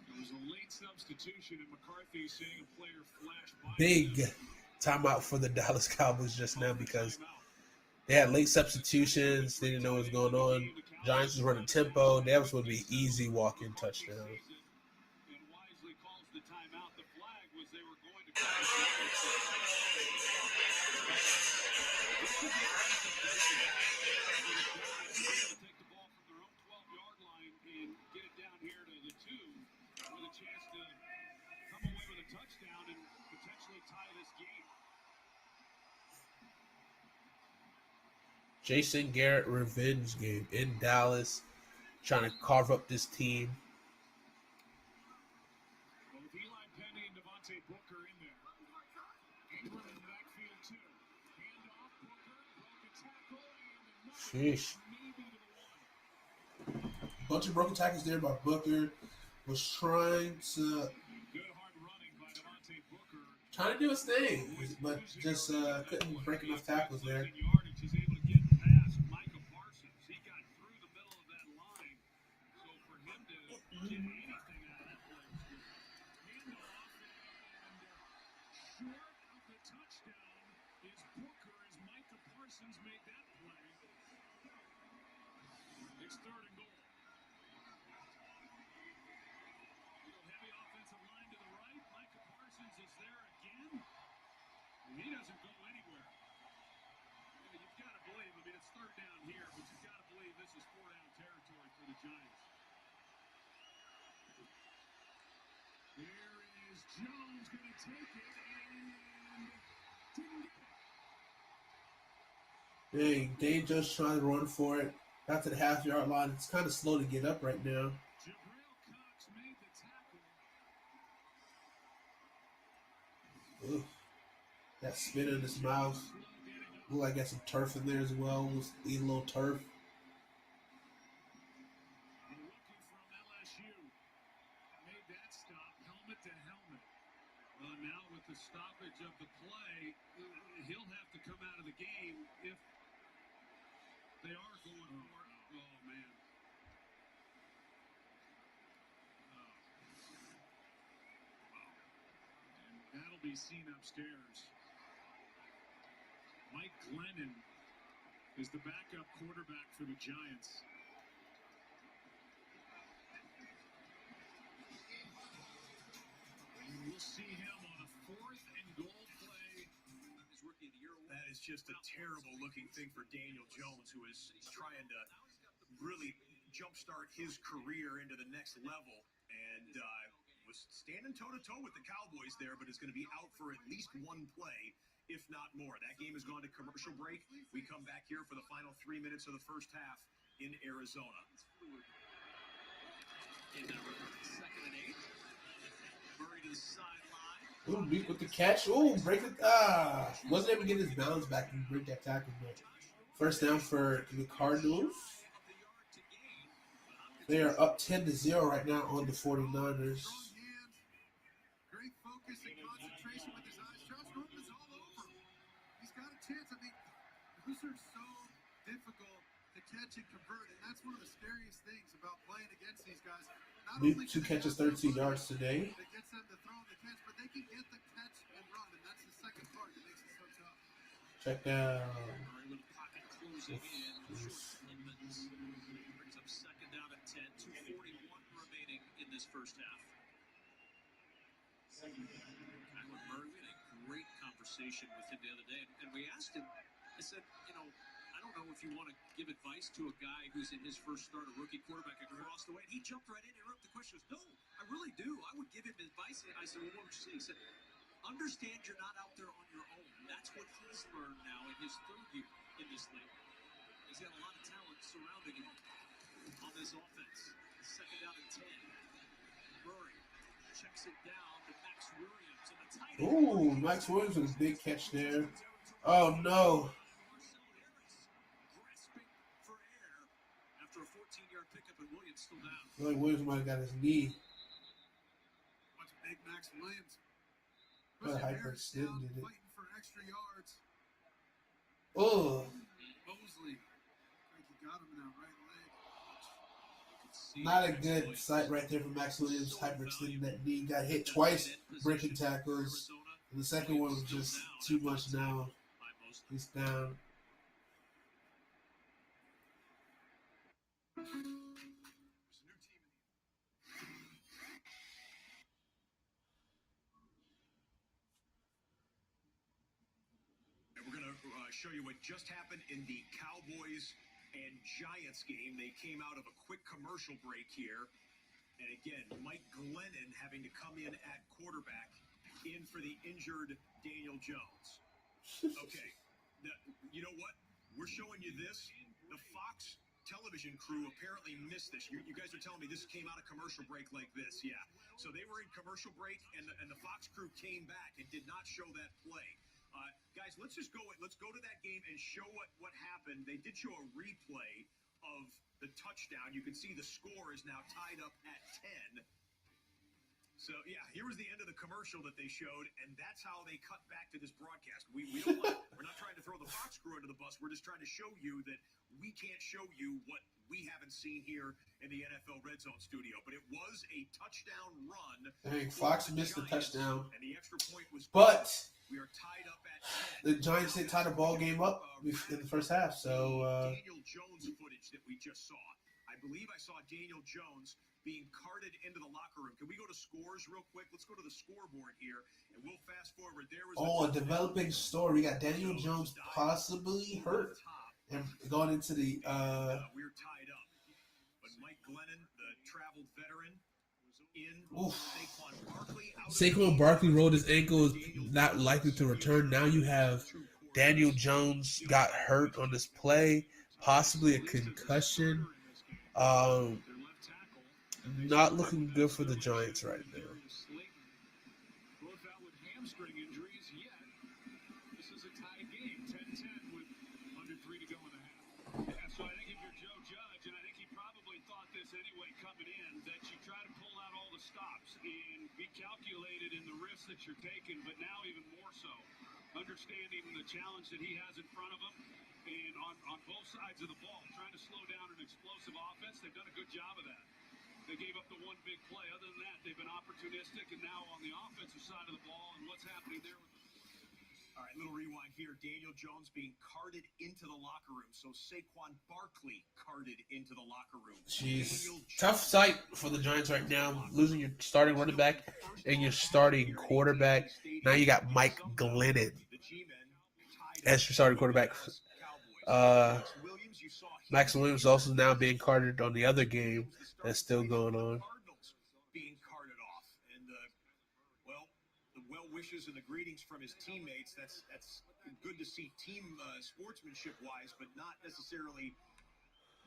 There was a late substitution, and McCarthy saying a player flashed by. Big timeout for the Dallas Cowboys just now because they had late substitutions. They didn't know what was going on. Giants was running tempo. That was going to be easy walk-in touchdown. And wisely calls the timeout. The flag was they were going to. Take the ball from their own 12-yard line and get it down here to the 2 with a chance to come away with a touchdown and potentially tie this game. Jason Garrett revenge game in Dallas, trying to carve up this team. Both Eli Penny and Devontae Booker in there. Hayward in the backfield too. Hand off, Booker, broke a tackle, and Sheesh. maybe to the 1. Bunch of broken tackles there by Booker. Was trying to Good hard running by Devontae Booker. do his thing, but just couldn't break enough tackles there. Yardage is able to get past Micah Parsons. He got through the middle of that line. So for him to get anything out of that play was good. Hand off and short of the touchdown is Booker as Micah Parsons made that play. It's 3rd and goal. Heavy offensive line to the right. Micah Parsons is there again. And he doesn't go anywhere. You've got to believe, I mean, it's 3rd down here, but you've got to believe this is 4-down territory for the Giants. There is Jones going to take it and didn't get it. Dang, Dane just trying to run for it. Got to the half-yard line. It's kind of slow to get up right now. Jabril Cox made the tackle. Ugh. That spit in his mouth. Look like I got some turf in there as well. Let's eat a little turf. The rookie from LSU made that stop, helmet to helmet. Now with the stoppage of the play, he'll have to come out of the game if they are going for it. Oh, man. And that'll be seen upstairs. Mike Glennon is the backup quarterback for the Giants. And we'll see him on a 4th and goal play. His rookie of the year. That is just a terrible looking thing for Daniel Jones, who is trying to really jumpstart his career into the next level, and was standing toe-to-toe with the Cowboys there, but is going to be out for at least 1 play, if not more. That game has gone to commercial break. We come back here for the final 3 minutes of the first half in Arizona. In 2nd and 8. Murray to the sideline. Ooh, Meek with the catch. Ooh, break it. Wasn't able to get his balance back and break that tackle, but First down for the Cardinals. They are up 10-0 right now on the 49ers. Great focus and concentration with his eyes. Josh Norman's all over. He's got a chance. I mean, those are so difficult to catch and convert, and that's one of the scariest ththings about playing against these guys. Not Luke, only 2 catches, 13 yards today. that gets them to throw the catch, but they can get the catch and run, and that's the second part that makes it so tough. Check down. Brings up second down at 10, 2:41 remaining in this first half. Kyler Murray, we had a great conversation with him the other day, and we asked him, I said, I don't know if you want to give advice to a guy who's in his first start, a rookie quarterback across the way. And he jumped right in and interrupted the question. He goes, no, I really do. I would give him advice. And I said, well, what would you say? He said, understand you're not out there on your own. That's what he's learned now in his third year in this league. He's got a lot of talent surrounding him on this offense. Second down and 10. Murray checks it down to Max Williams. And the tight end. Ooh, Max Williams with a big catch there. Oh, no. Grasping for air after a 14-yard pickup, and Williams still down. Like Williams might have got his knee. Watch big Max Williams. What a hyperextended it. Fighting for extra yards. Oh, Mosley. Like he got him in that right leg. not a good sight right there for Max Williams. Hyperextending that knee. Got hit twice, breaking tackles. And the second one was just too much now. He's down. We're going to show you what just happened in the Cowboys and Giants game. They came out of a quick commercial break here. And again, Mike Glennon having to come in at quarterback in for the injured Daniel Jones. Okay, you know what? We're showing you this. The Fox television crew apparently missed this. You guys are telling me this came out of commercial break like this. Yeah. So they were in commercial break, and the Fox crew came back and did not show that play. Guys, let's just go. Let's go to that game and show what happened. They did show a replay of the touchdown. You can see the score is now tied up at 10. So yeah, here was the end of the commercial that they showed, and that's how they cut back to this broadcast. We're not trying to throw the Fox crew under the bus. We're just trying to show you that we can't show you what we haven't seen here in the NFL Red Zone studio. But it was a touchdown run. Dang, Fox missed the touchdown. And the extra point was. But we are tied up at 10. the Giants did tie the ball game up in the first half. So Daniel Jones footage that we just saw. I believe I saw Daniel Jones being carted into the locker room. Can we go to scores real quick? Let's go to the scoreboard here, and we'll fast forward. There was a developing story. We got Daniel Jones possibly hurt and going into the. We're tied up, but Mike Glennon, the traveled veteran, in. Saquon Barkley. Saquon Barkley rolled his ankle, is not likely to return. Now you have Daniel Jones got hurt on this play, possibly a concussion. Not looking good for the Giants right now. Both out with hamstring injuries yet. This is a tie game, 10-10 with under 3 to go in the half. Yeah, so I think if you're Joe Judge, and I think he probably thought this anyway coming in, that you try to pull out all the stops and be calculated in the risks that you're taking, but now even more so, understanding the challenge that he has in front of him. And on both sides of the ball, trying to slow down an explosive offense, they've done a good job of that. They gave up the one big play. Other than that, they've been opportunistic, and now on the offensive side of the ball and what's happening there with all right, little rewind here. Daniel Jones being carted into the locker room. So Saquon Barkley carted into the locker room. Jeez. Tough sight for the Giants right now. Losing your starting running back and your starting quarterback. Now you got Mike Glennon as your starting quarterback. Max Williams also now being carted on the other game. That's still going on. Being carted off, and the well wishes and the greetings from his teammates. That's good to see team sportsmanship wise, but not necessarily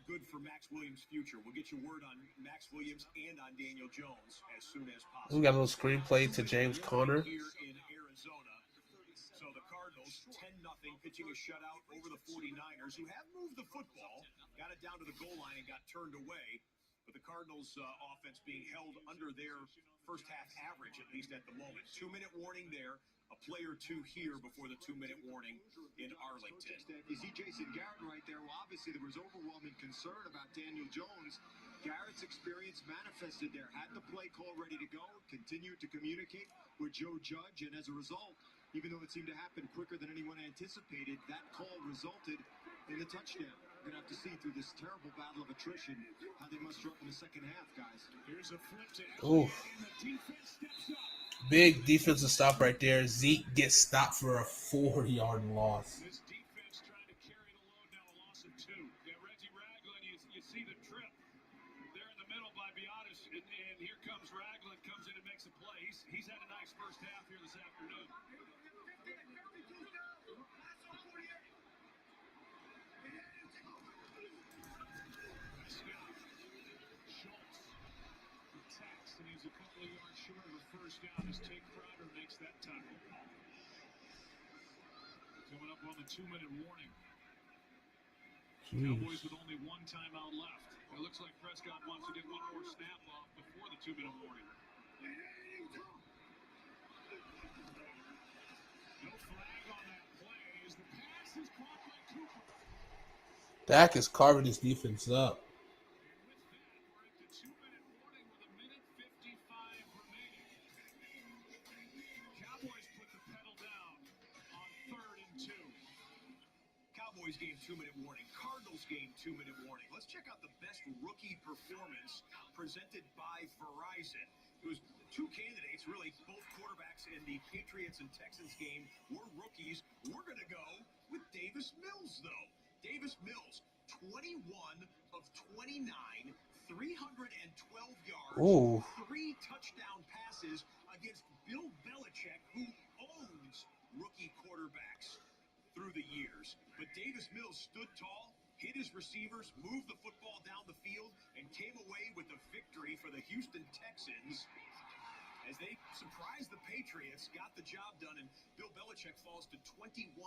good for Max Williams' future. We'll get your word on Max Williams and on Daniel Jones as soon as possible. We got a little screenplay to James Conner. Here in Arizona, So the Cardinals, 10-0, pitching a shutout over the 49ers, who have moved the football, got it down to the goal line and got turned away. But the Cardinals' offense being held under their first half average, at least at the moment. 2-minute warning there. A play or two here before the 2-minute warning in Arlington. You see Jason Garrett right there. Well, obviously there was overwhelming concern about Daniel Jones. Garrett's experience manifested there. Had the play call ready to go. Continued to communicate with Joe Judge. And as a result, even though it seemed to happen quicker than anyone anticipated, that call resulted in the touchdown. We're going to have to see through this terrible battle of attrition how they muster up in the second half, guys. Here's a flip to Oof. and the defense steps up. Big defensive stop right there. Zeke gets stopped for a 4-yard loss. This defense trying to carry the load, now a loss of 2. Yeah, Reggie Ragland, you see the trip there in the middle by Biotis, and here comes Ragland, comes in and makes a play. He's had a nice first half here this afternoon. And he's a couple of yards short of a first down as Tate Crowder makes that tackle. Coming up on the 2-minute warning. Cowboys with only one timeout left. It looks like Prescott wants to get one more snap off before the 2-minute warning. No flag on that play as the pass is caught by Cooper. Dak is carving his defense up. Game 2-minute warning. Cardinals game 2-minute warning. Let's check out the best rookie performance presented by Verizon. It was two candidates, really, both quarterbacks in the Patriots and Texans game were rookies. We're going to go with Davis Mills, though. Davis Mills, 21 of 29, 312 yards, Ooh. 3 touchdown passes against Bill Belichick, who owns rookie quarterbacks through the years. But Davis Mills stood tall, hit his receivers, moved the football down the field, and came away with a victory for the Houston Texans as they surprised the Patriots, got the job done, and Bill Belichick falls to 21-7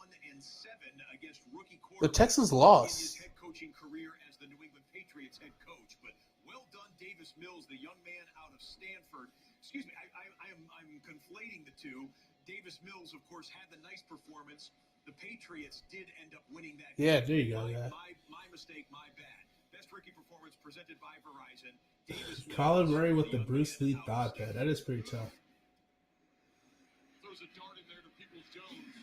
against rookie quarterbacks. The Texans In lost. his head coaching career as the New England Patriots head coach. But well done, Davis Mills, the young man out of Stanford. Excuse me, I'm conflating the two. Davis Mills, of course, had the nice performance. The Patriots did end up winning that game. Yeah, there you go. Yeah. My mistake, my bad. Best rookie performance presented by Verizon. Davis Colin Mills, Murray with the young Bruce man Lee out of thigh pad. That is pretty tough. Throws a dart in there to Peoples Jones.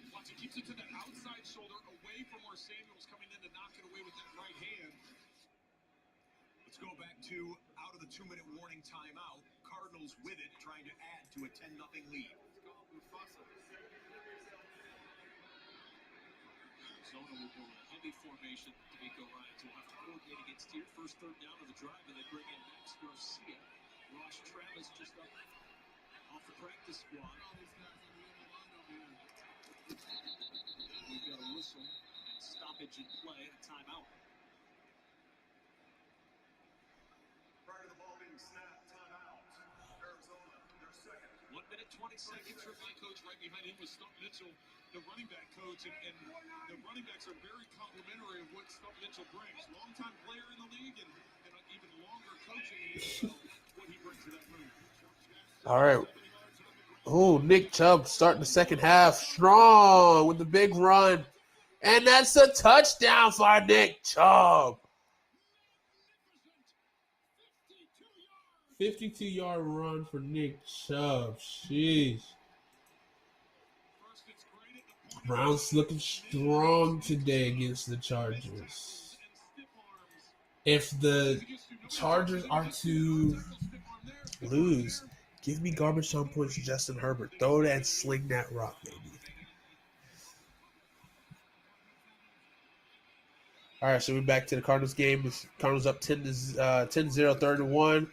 Watch, he keeps it to that outside shoulder away from where Samuel's coming in to knock it away with that right hand. Let's go back to out of the 2-minute warning timeout. Cardinals with it, trying to add to a 10-0 lead. Zona will go in a heavy formation. D'Amico Ryans will have to coordinate against here. First third down of the drive, and they bring in Max Garcia. Ross Travis just up off the practice squad. We've got a whistle and stoppage in play and a timeout. Prior to the ball being snapped, timeout. Arizona, their second. 1 minute, 20 seconds from my coach. Right behind him was Stump Mitchell, the running back coach. And the running backs are very complimentary of what Stump Mitchell brings. Longtime player in the league and even longer coaching. So what he brings to that room. All right. Oh, Nick Chubb starting the second half strong with the big run. And that's a touchdown for Nick Chubb. 52-yard run for Nick Chubb. Jeez. Browns looking strong today against the Chargers. If the Chargers are to lose, give me garbage time points to Justin Herbert. Throw that and sling that rock, baby. All right, so we're back to the Cardinals game. The Cardinals up 10-0, third and 1.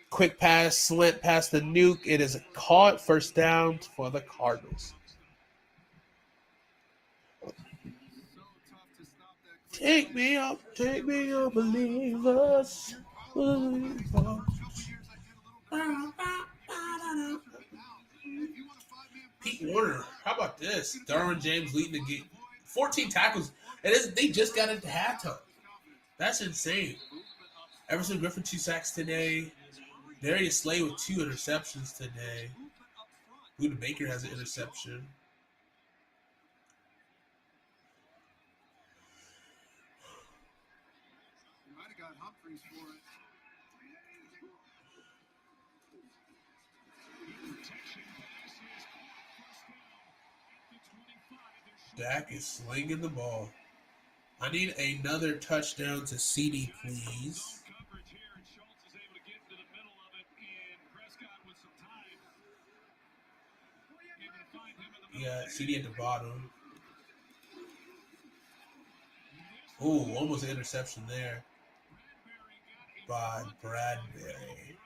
Quick pass, slant past the nuke. It is caught. First down for the Cardinals. Take me up, believers. Pete Warner, how about this? Derwin James leading the game. 14 tackles. They just got into halftime. That's insane. Everson Griffin, 2 sacks today. Darius Slay with 2 interceptions today. Luda Baker has an interception. You might have got Humphreys for it. Dak is slinging the ball. I need another touchdown to CD, please. Yeah, CD at the bottom. Ooh, almost an interception there by Bradbury.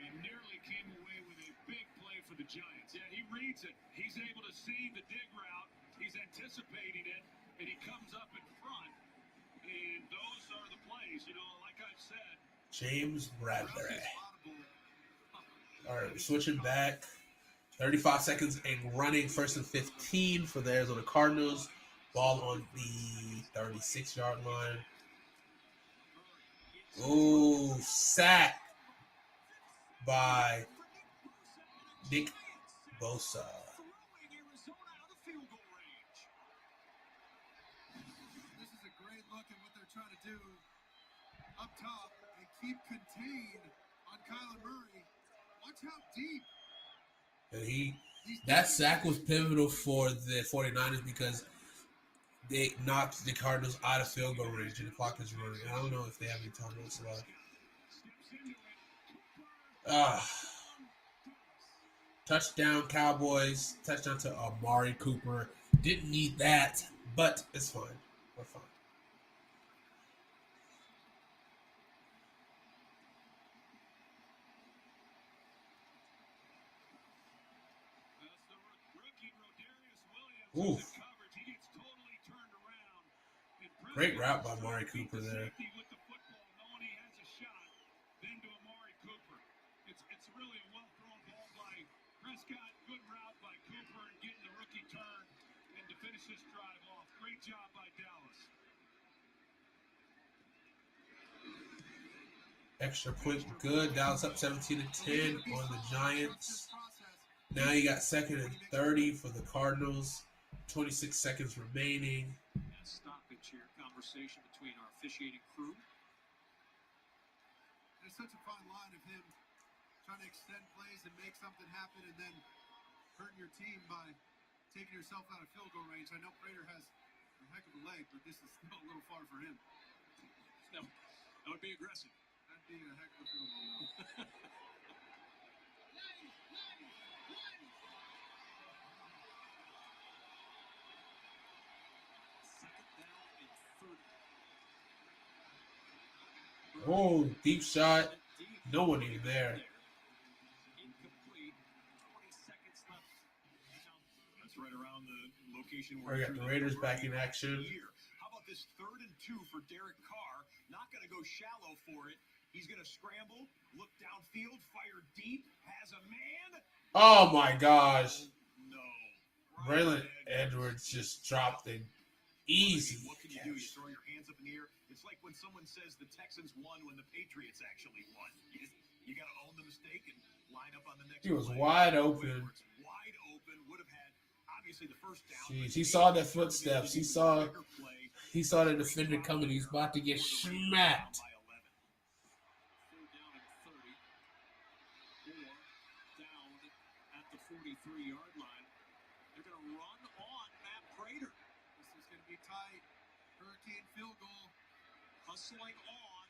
And nearly came away with a big play for the Giants. Yeah, he reads it. He's able to see the dig route. He's anticipating it, and he comes up in front. And those are the plays, like I've said. James Bradbury. All right, we're switching back. 35 seconds and running, 1st and 15 for the Arizona Cardinals. Ball on the 36-yard line. Ooh, sack by Nick Bosa. This is a great look at what they're trying to do up top and keep contained on Kyler Murray. Watch how deep. And that sack was pivotal for the 49ers because they knocked the Cardinals out of field goal range and the clock is running. I don't know if they have any timeouts left. Touchdown Cowboys. Touchdown to Amari Cooper. Didn't need that, but it's fine. We're fine. Ooh. Great route by Amari Cooper there. It's really a well-thrown ball by Prescott. Good route by Cooper and getting the rookie turn and to finish this drive off. Great job by Dallas. Extra point good. Dallas up 17-10 on the Giants. Now you got 2nd and 30 for the Cardinals. 26 seconds remaining. Stoppage here. Conversation between our officiating crew. There's such a fine line of him trying to extend plays and make something happen and then hurting your team by taking yourself out of field goal range. I know Prater has a heck of a leg, but this is still a little far for him. No, that would be aggressive. That'd be a heck of a field goal. Oh, deep shot. No one even there. That's right around the location where we got the Raiders back in action. How about this 3rd and 2 for Derek Carr? Not going to go shallow for it. He's going to scramble, look downfield, fire deep, has a man. Oh my gosh. No. Braylon Edwards just dropped it. Easy. What can you do? You throw your hands up in the air. It's like when someone says the Texans won when the Patriots actually won. You got to own the mistake and line up on the next. He was play. wide open. Wide open. Would have had obviously the first down. Jeez, he saw the footsteps. He saw the defender coming. He's about to get smacked. Down at the 43-yard line. They're going to run on Matt Prater. This is going to be tight. Hurricane field goal. Hustling on.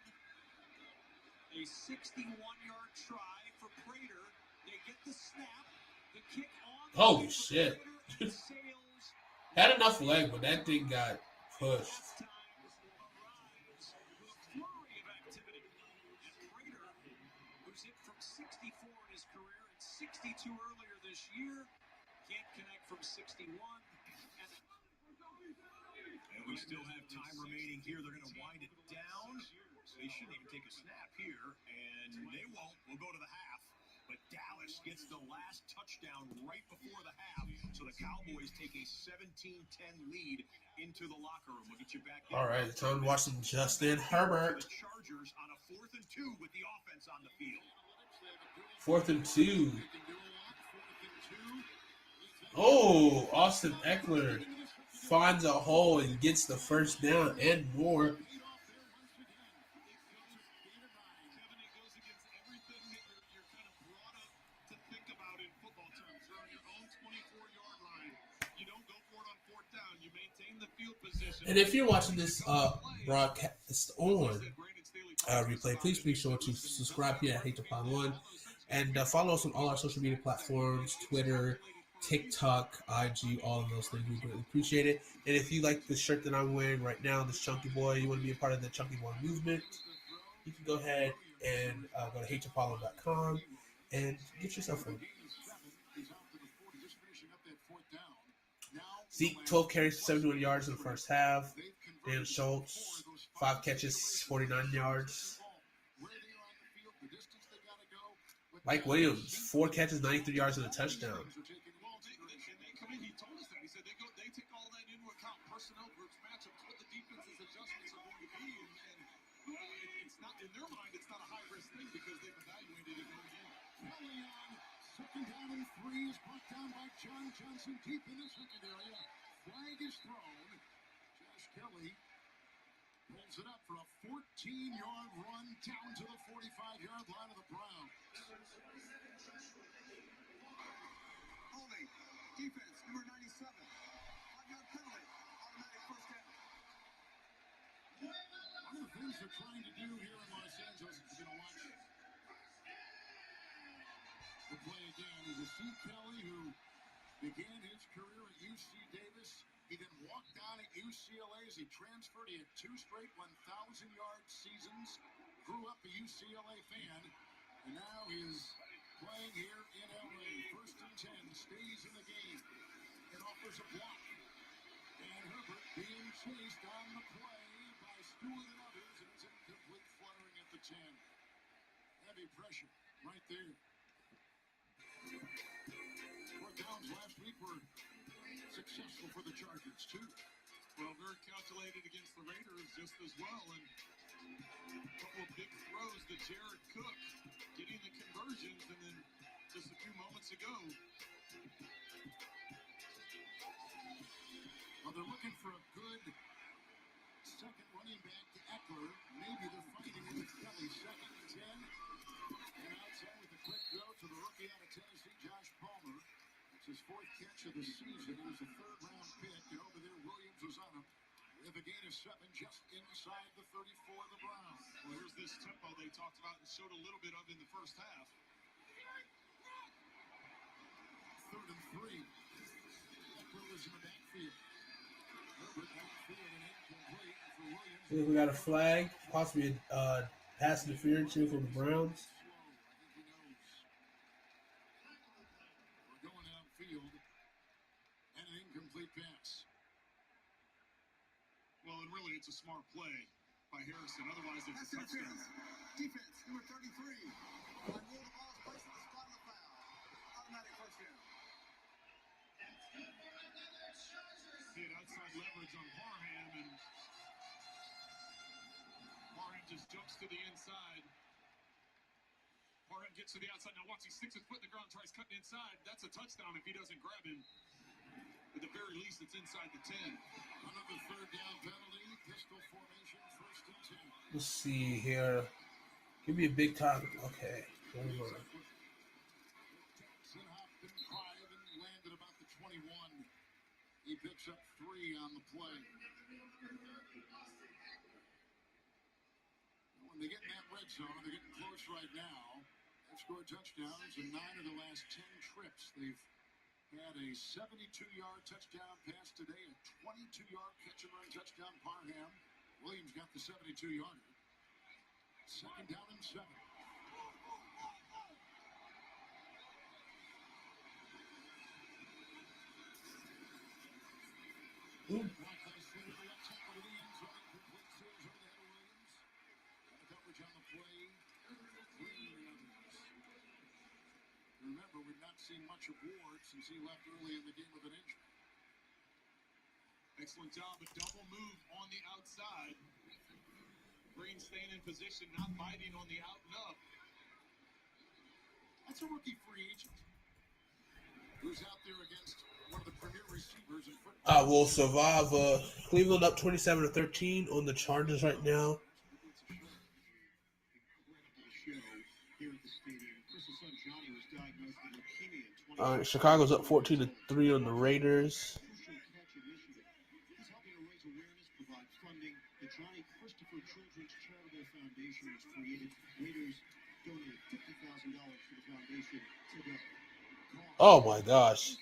A 61-yard try for Prater. They get the snap. The kick on. Holy shit. Had enough leg, but that thing got pushed. Who's hit from 64 in his career and 62 earlier this year. Can't connect from 61. And we still have time remaining here. They're going to wind it down. They shouldn't even take a snap here, and they won't. We'll go to the half. But Dallas Dallas gets the last touchdown right before the half. So the Cowboys take a 17-10 lead into the locker room. We'll get you back. All right, it's time to watch some Justin Herbert. The Chargers on a 4th and 2 with the offense on the field. 4th and 2. Oh, Austin Eckler finds a hole and gets the first down and more. And if you're watching this broadcast on replay, please be sure to subscribe here at HateToPod1 and follow us on all our social media platforms, Twitter, TikTok, IG, all of those things. We really appreciate it. And if you like the shirt that I'm wearing right now, this Chunky Boy, you want to be a part of the Chunky Boy movement, you can go ahead and go to HateToPod1.com and get yourself one. Zeke, 12 carries for 71 yards in the first half. Dan Schultz, 5 catches, 49 yards. Mike Williams, 4 catches, 93 yards and a touchdown. Second down and 3 is brought down by John Johnson deep in the second area. Flag is thrown. Josh Kelly pulls it up for a 14-yard run down to the 45-yard line of the Browns. Holding. Defense, number 97. 5-yard penalty. Automatic first down. One of the things they're trying to do here in Los Angeles is you're going to watch the play again is a Steve Kelly who began his career at UC Davis. He then walked on at UCLA as he transferred. He had 2 straight 1,000-yard seasons. Grew up a UCLA fan, and now is playing here in LA. 1st and 10, stays in the game and offers a block. And Herbert being chased on the play by Stewart and others, and it's incomplete, fluttering at the 10. Heavy pressure right there. 4th downs last week were successful for the Chargers, too. Well, very calculated against the Raiders just as well. And a couple of big throws to Jared Cook, getting the conversions, and then just a few moments ago. Well, they're looking for a good second running back to Eckler. Maybe they're fighting with Kelly. 2nd and 10. And outside with a quick throw to the rookie out of Tennessee, Josh Palmer. It's his 4th catch of the season. He was a 3rd-round pick, and over there Williams was on him. With a gain of 7 just inside the 34 of the Browns. Well, here's this tempo they talked about and showed a little bit of in the first half. 3rd and 3. Eckler was in the backfield. Herbert outfield and incomplete for Williams. We got a flag, possibly a pass interference here for the Browns. We're going outfield and an incomplete pass. Well, and really, it's a smart play by Harrison. Otherwise, it's a touchdown. Defense, number 33. By rule, the ball is placed on the spot of the foul. Automatic first down. He had outside leverage on Parham, and Parham just jumps to the inside. Parham gets to the outside. Now watch, he sticks his foot in the ground, tries cutting inside. That's a touchdown if he doesn't grab him. At the very least, it's inside the 10. Another 3rd down penalty. Pistol formation, 1st and 10. Let's see here. Give me a big time. Okay. Hold on. Jackson hopped and cried and landed about the 21. He picks up 3 on the play. When they get in that red zone, they're getting close right now. They've scored touchdowns in 9 of the last 10 trips. They've had a 72-yard touchdown pass today, a 22-yard catch-and-run touchdown. Parham. Williams got the 72-yarder. 2nd down and 7. Remember, we've not seen much of Ward since he left early in the game with an injury. Excellent job, a double move on the outside. Green staying in position, not biting on the out and up. That's a rookie free agent who's out there against one of the premier receivers in football. Will survive. Cleveland up 27-13 on the Chargers right now. All right, Chicago's up 14-3 on the Raiders. The Johnny Christopher Children's Charitable Foundation was created. Raiders donated $50,000 to the foundation today. Oh my gosh.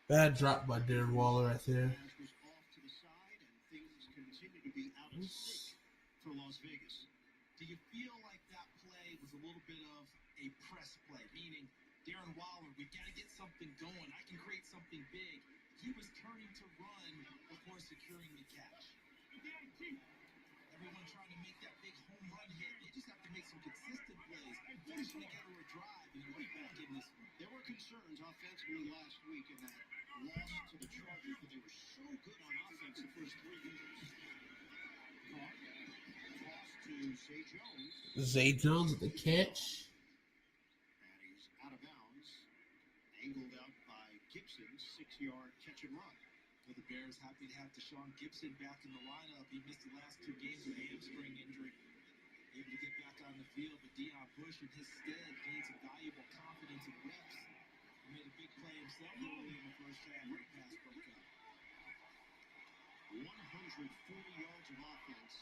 Bad drop by Darren Waller right there. Was off to the side, and things continue to be out of sync for Las Vegas. Do you feel like that play was a little bit of a press play? Meaning, Darren Waller, we've got to get something going. I can create something big. He was turning to run before securing the catch. Everyone trying to make that big home run hit. They just have to make some consistent plays. Finishing together a drive and right back in this one. There were concerns offensively last week in that loss to the Chargers, but they were so good on offense the first 3 games. Toss to Zay Jones. Zay Jones at the catch. And he's out of bounds. Angled out by Gibson. 6-yard catch and run. For the Bears, happy to have Deshaun Gibson back in the lineup. He missed the last 2 games with a hamstring injury. Able to get back on the field, but Deion Bush in his stead gained some valuable confidence and reps. He made a big play himself early in the first half when the pass broke up. 140 yards of offense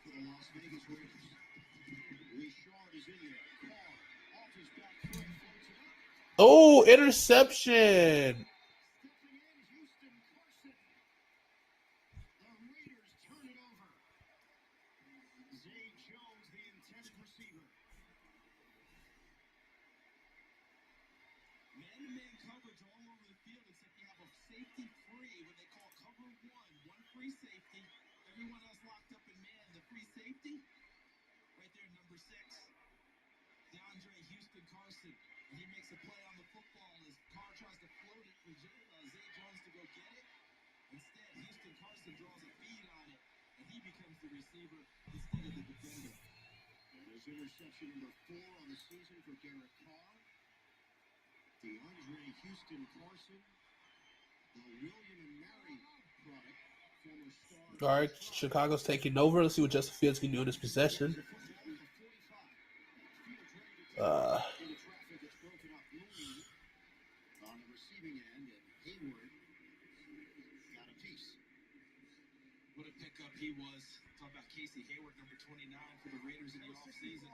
for the Las Vegas Raiders. Richard is in there. Carr off his back foot, floats it up. Oh, interception. Stepping in, Houston Carson. The Raiders turn it over. Zay Jones, the intended receiver. Man-to-man coverage all over the field, except you have a safety free, what they call cover one free safety. Everyone else locked up in man. The free safety, right there, number 6. DeAndre Houston Carson. And he makes a play on the football as Carr tries to float it for Zay Jones to go get it. Instead, Houston Carson draws a bead on it, and he becomes the receiver instead of the defender. That is interception number 4 on the season for Derek Carr. DeAndre Houston Carson, the William and Mary product, former star. All right, Chicago's taking over. Let's see what Justin Fields can do in this possession. The traffic gets broken up. Mooney on the receiving end, and Hayward got a piece. What a pickup he was. Talk about Casey Hayward, number 29 for the Raiders in the offseason.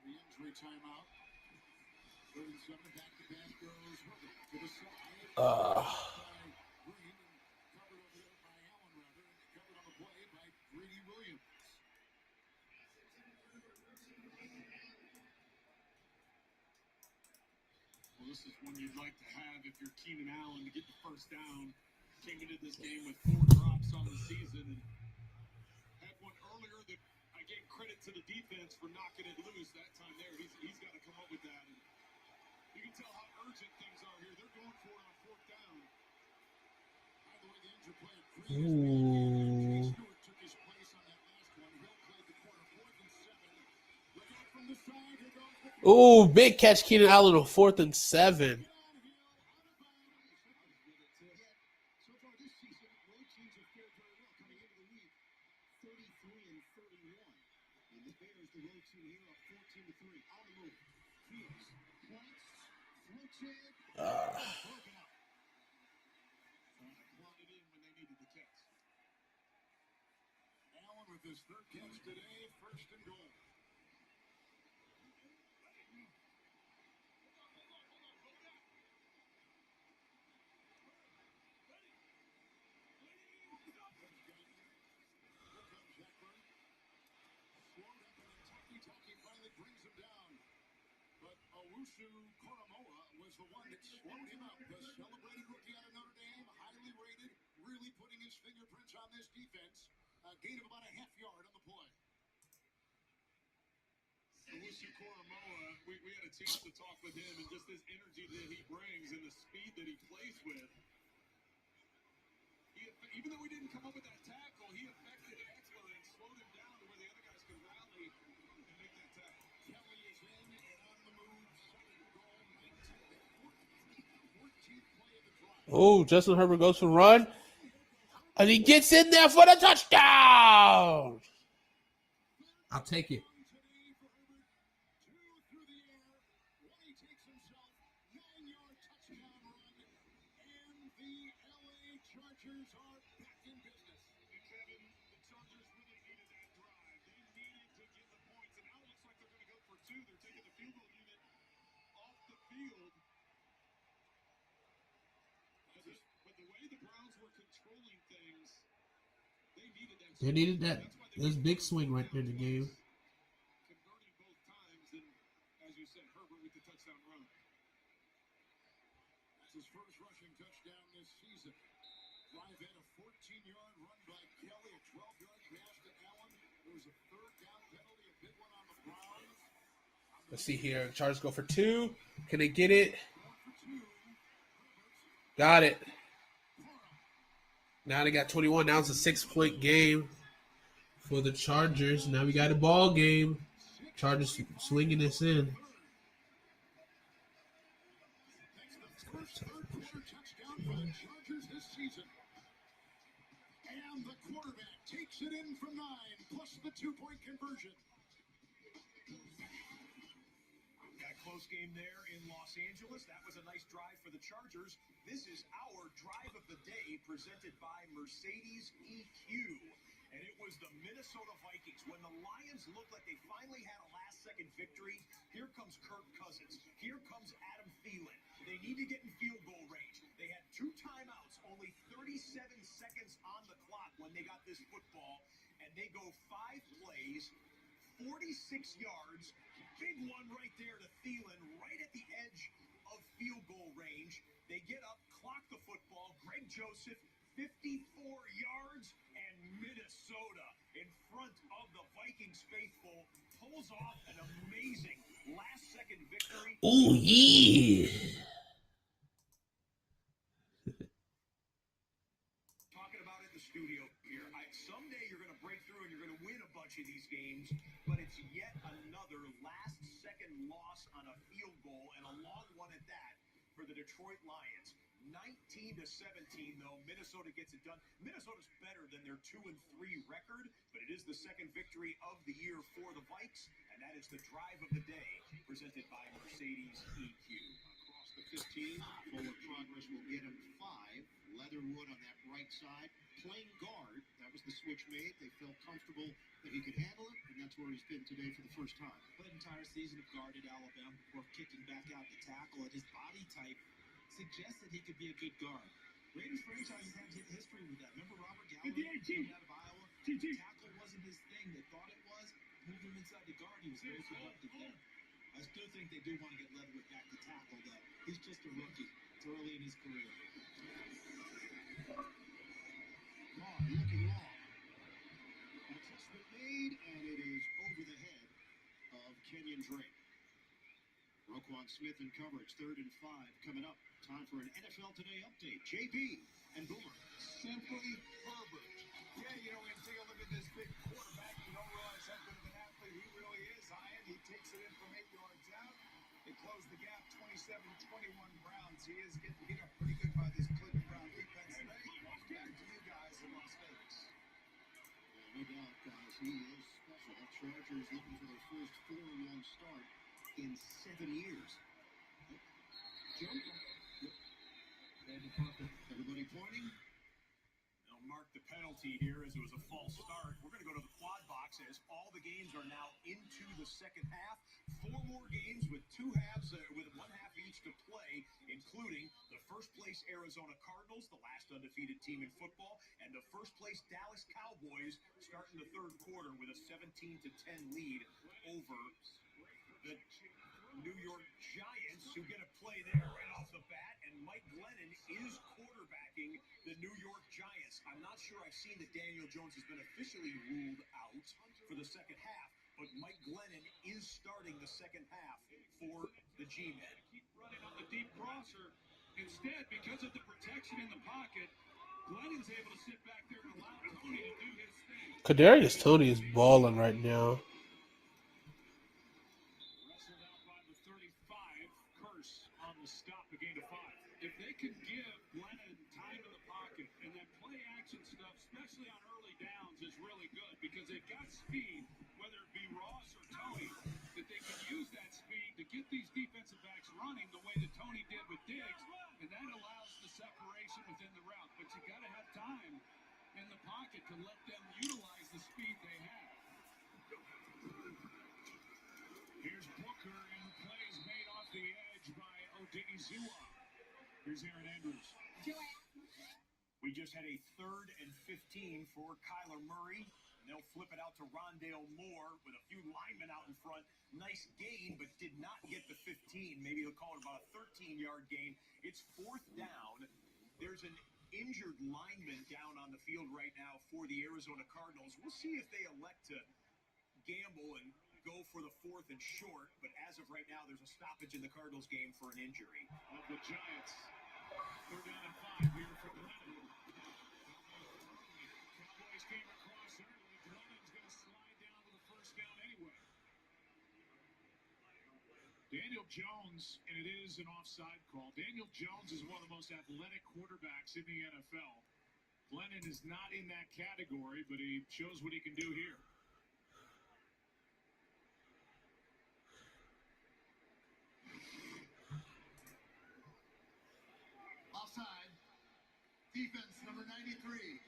The injury timeout. 37 back to pass goes Herbert to the side. By Green and covered over there by Allen, rather, and covered on the play by Greedy Williams. Well, this is one you'd like to have if you're Keenan Allen to get the first down. Came into this game with 4 drops on the season and had one earlier that I gave credit to the defense for knocking it loose that time there. He's got to come up with that. And you can tell how urgent things are here. They're going for it on 4th down. By the way, the injured player Green Stewart took his place on that last one. Hill played the corner 4th and 7. Look out from the side. Here goes the Ooh, big catch, Keenan Allen on 4th and 7. So far this season, road teams have fared very well coming into the week, 33 and 31. And the Bears, the road team here, up 14-3. On the move. Fields, points, floats it, broken up. Trying to plug it in when they needed the catch. Allen with his 3rd catch today, 1st and goal. Finally brings him down. But Owusu Koromoa was the one that slowed him up. The celebrated rookie out of Notre Dame, highly rated, really putting his fingerprints on this defense. A gain of about a half yard on the play. Owusu We had a chance to talk with him, and just this energy that he brings and the speed that he plays with. Even though he didn't come up with that tackle, he affected Eckler and slowed him down to where the other guys could rally and make that tackle. Kelly is in and on the move. Second goal, 14th play of the drive. Oh, Justin Herbert goes for a run. And he gets in there for the touchdown. I'll take it. They needed that. There's big swing right there in the game. Converting both times, and as you said, Herbert with the touchdown run. That's his first rushing touchdown this season. Drive in a 14-yard run by Kelly, a 12-yard pass to Allen. There was a third down penalty, a big one on the Browns. Let's see here. Chargers go for 2. Can they get it? Got it. Now they got 21. Now it's a 6-point game for the Chargers. Now we got a ball game. Chargers swinging this in. And the quarterback takes it in from 9, plus the 2-point conversion. Got a close game there in Los Angeles. That was a nice drive for the Chargers. This is our drive of the day presented by Mercedes EQ. And it was the Minnesota Vikings. When the Lions looked like they finally had a last-second victory, here comes Kirk Cousins. Here comes Adam Thielen. They need to get in field goal range. They had 2 timeouts, only 37 seconds on the clock when they got this football. And they go 5 plays, 46 yards. Big one right there to Thielen, right at the edge of field goal range. They get up, clock the football. Greg Joseph, 54 yards, and Minnesota in front of the Vikings faithful pulls off an amazing last-second victory. Oh, yeah. Talking about it in the studio here. Someday you're going to break through and you're going to win a bunch of these games, but it's yet another last-second loss on a field goal, and a long one at that, for the Detroit Lions. 19-17, though, Minnesota gets it done. Minnesota's better than their 2-3 record, but it is the second victory of the year for the Vikes, and that is the drive of the day, presented by Mercedes EQ. Across the 15, forward progress will get him 5. Leatherwood on that right side, playing guard. That was the switch made. They felt comfortable that he could handle it, and that's where he's been today for the first time. Played an entire season of guard at Alabama before kicking back out to tackle, and his body type suggested he could be a good guard. Raiders franchise has had history with that. Remember Robert Galloway coming out of Iowa? Tackle wasn't his thing. They thought it was. Moved him inside the guard. He was very productive there. I still think they do want to get Leatherwood back to tackle, though. He's just a rookie. It's early in his career. Carr looking long. An adjustment made, and it is over the head of Kenyon Drake. Roquan Smith in coverage, 3rd and 5 coming up. Time for an NFL Today update. JB and Boomer. Simply Herbert. Yeah, you know, until you look at this big quarterback, you don't realize how good of an athlete he really is. Ian, he takes it in from 8 yards out. They close the gap, 27-21 Browns. He is getting beat up pretty good by this Cleveland Brown defense today. Back to you guys in Las Vegas. No doubt, guys, he is special. The Chargers looking for their first 4-1 start in 7 years. Everybody pointing. They'll mark the penalty here as it was a false start. We're going to go to the quad box as all the games are now into the second half. 4 more games with 2 halves, with 1 half each to play, including the first place Arizona Cardinals, the last undefeated team in football, and the first place Dallas Cowboys starting the 3rd quarter with a 17-10 lead over the New York Giants, who get a play there right off the bat, and Mike Glennon is quarterbacking the New York Giants. I'm not sure I've seen that Daniel Jones has been officially ruled out for the second half, but Mike Glennon is starting the second half for the G-men. Keep running on the deep crosser. Instead, because of the protection in the pocket, Glennon's able to sit back there and allow Tony to do his thing. Kadarius Toney is balling right now. Wrestled out by the 35. Curse on the stop, a gain of 5. If they can give Glennon time in the pocket, and that play action stuff, especially on early downs, is really good because they've got speed, whether it be Ross or Tony, that they can use that speed to get these defensive backs running the way that Tony did with Diggs, and that allows the separation within the route. But you got to have time in the pocket to let them utilize the speed they have. Here's Booker, and the play is made off the edge by Odigizua. Here's Aaron Andrews. We just had a 3rd and 15 for Kyler Murray. And they'll flip it out to Rondale Moore with a few linemen out in front. Nice gain, but did not get the 15. Maybe they'll call it about a 13-yard gain. It's 4th down. There's an injured lineman down on the field right now for the Arizona Cardinals. We'll see if they elect to gamble and go for the 4th and short. But as of right now, there's a stoppage in the Cardinals game for an injury. Of the Giants. 3rd down and 5 here for Glennon. Cowboys came across early. Glennon's going to slide down to the 1st down anyway. Daniel Jones, and it is an offside call. Daniel Jones is one of the most athletic quarterbacks in the NFL. Glennon is not in that category, but he shows what he can do here. Offside. Defense number 93.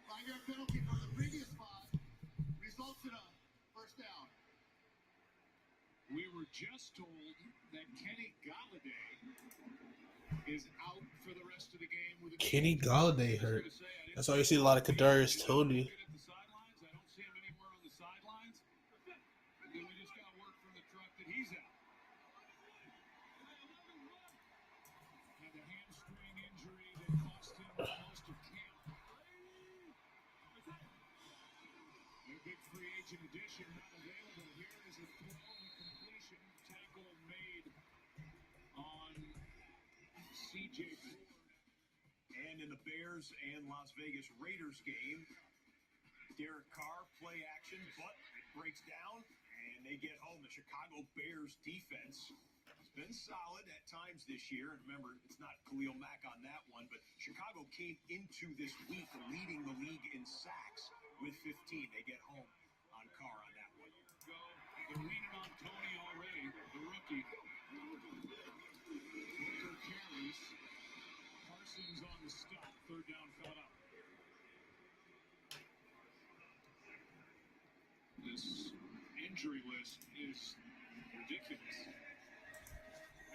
5-yard penalty from the previous spot. Results in a 1st down. We were just told that Kenny Golladay is out for the rest of the game with a Kenny Golladay hurt. That's why you see a lot of Kadarius Toney. I don't see him anywhere on the sidelines. And then we just got word from the truck that he's out. Had a hamstring injury that cost him most of camp. A big free agent addition not available. Here is a throw and completion tackle made on C.J. Ford. And in the Bears and Las Vegas Raiders game, Derek Carr, play action, but it breaks down, and they get home. The Chicago Bears defense has been solid at times this year. And remember, it's not Khalil Mack on that one, but Chicago came into this week leading the league in sacks with 15. They get home on Carr on that one. They're leaning on Tony already, the rookie. Booker carries. Parsons on the stop. 3rd down coming up. This injury list is ridiculous.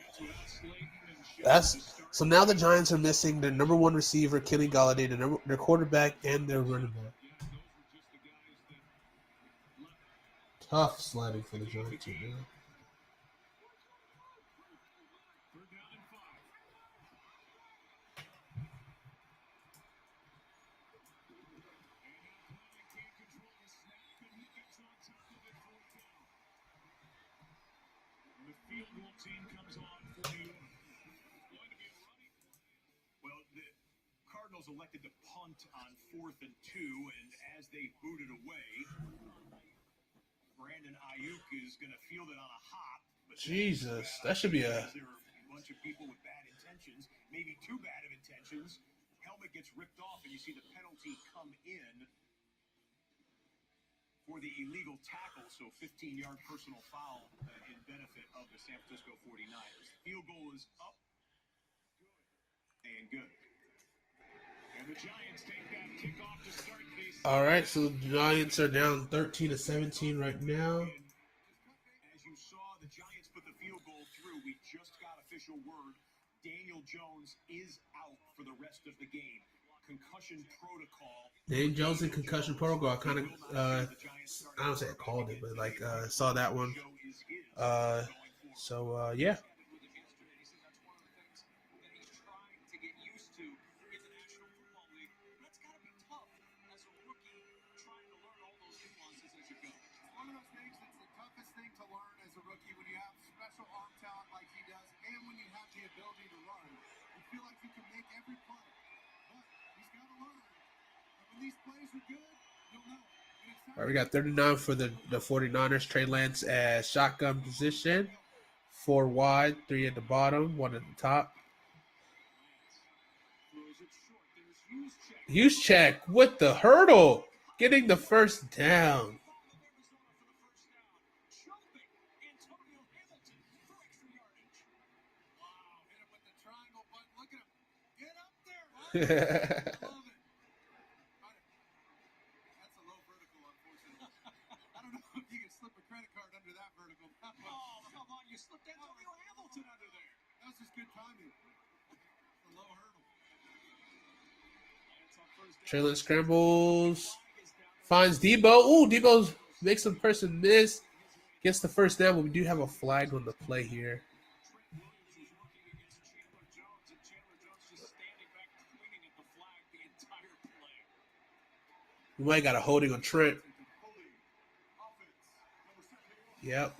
That's without Slayton and Chubb to start. So now the Giants are missing their number 1 receiver, Kenny Golladay, their quarterback, and their running back. Yeah, those were just the guys that left. Tough sledding for the Giants right now. 3rd down and 5. Can't control the snap, and he gets on top of it. 4th down. And the field goal team comes on for New York. It's going to be a running play. Well, the Cardinals elected to punt on 4th and 2, and as they booted away, Brandon Ayuk is going to field it on a hop. But Jesus, that should be a... There are a bunch of people with bad intentions, maybe too bad of intentions. Helmet gets ripped off, and you see the penalty come in for the illegal tackle. So 15-yard personal foul in benefit of the San Francisco 49ers. Field goal is up and good. And the Giants take that kickoff to start this. All right, so the Giants are down 13-17 right now. As you saw, the Giants put the field goal through. We just got official word. Daniel Jones is out for the rest of the game. Concussion protocol. Daniel Jones in concussion protocol. I kind of, I don't say I called it, but like saw that one. Yeah. rookie, when you have special arm talent like he does, and when you have the ability to run, you feel like you can make every play. But he's got to learn. And when these plays are good, you'll know it. All right, we got 39 for the 49ers. Trey Lance as shotgun position. 4 wide, 3 at the bottom, 1 at the top. Hughes check with the hurdle, getting the first down. That's a low vertical, unfortunately. I don't know if you can slip a credit card under that vertical. Oh, come on. You slipped Antonio Hamilton under there. That was just good timing. It's a low hurdle. Trey Lance scrambles, finds Debo. Ooh, Debo makes a person miss. Gets the first down, but we do have a flag on the play here. We might got a holding on Trent. Yep.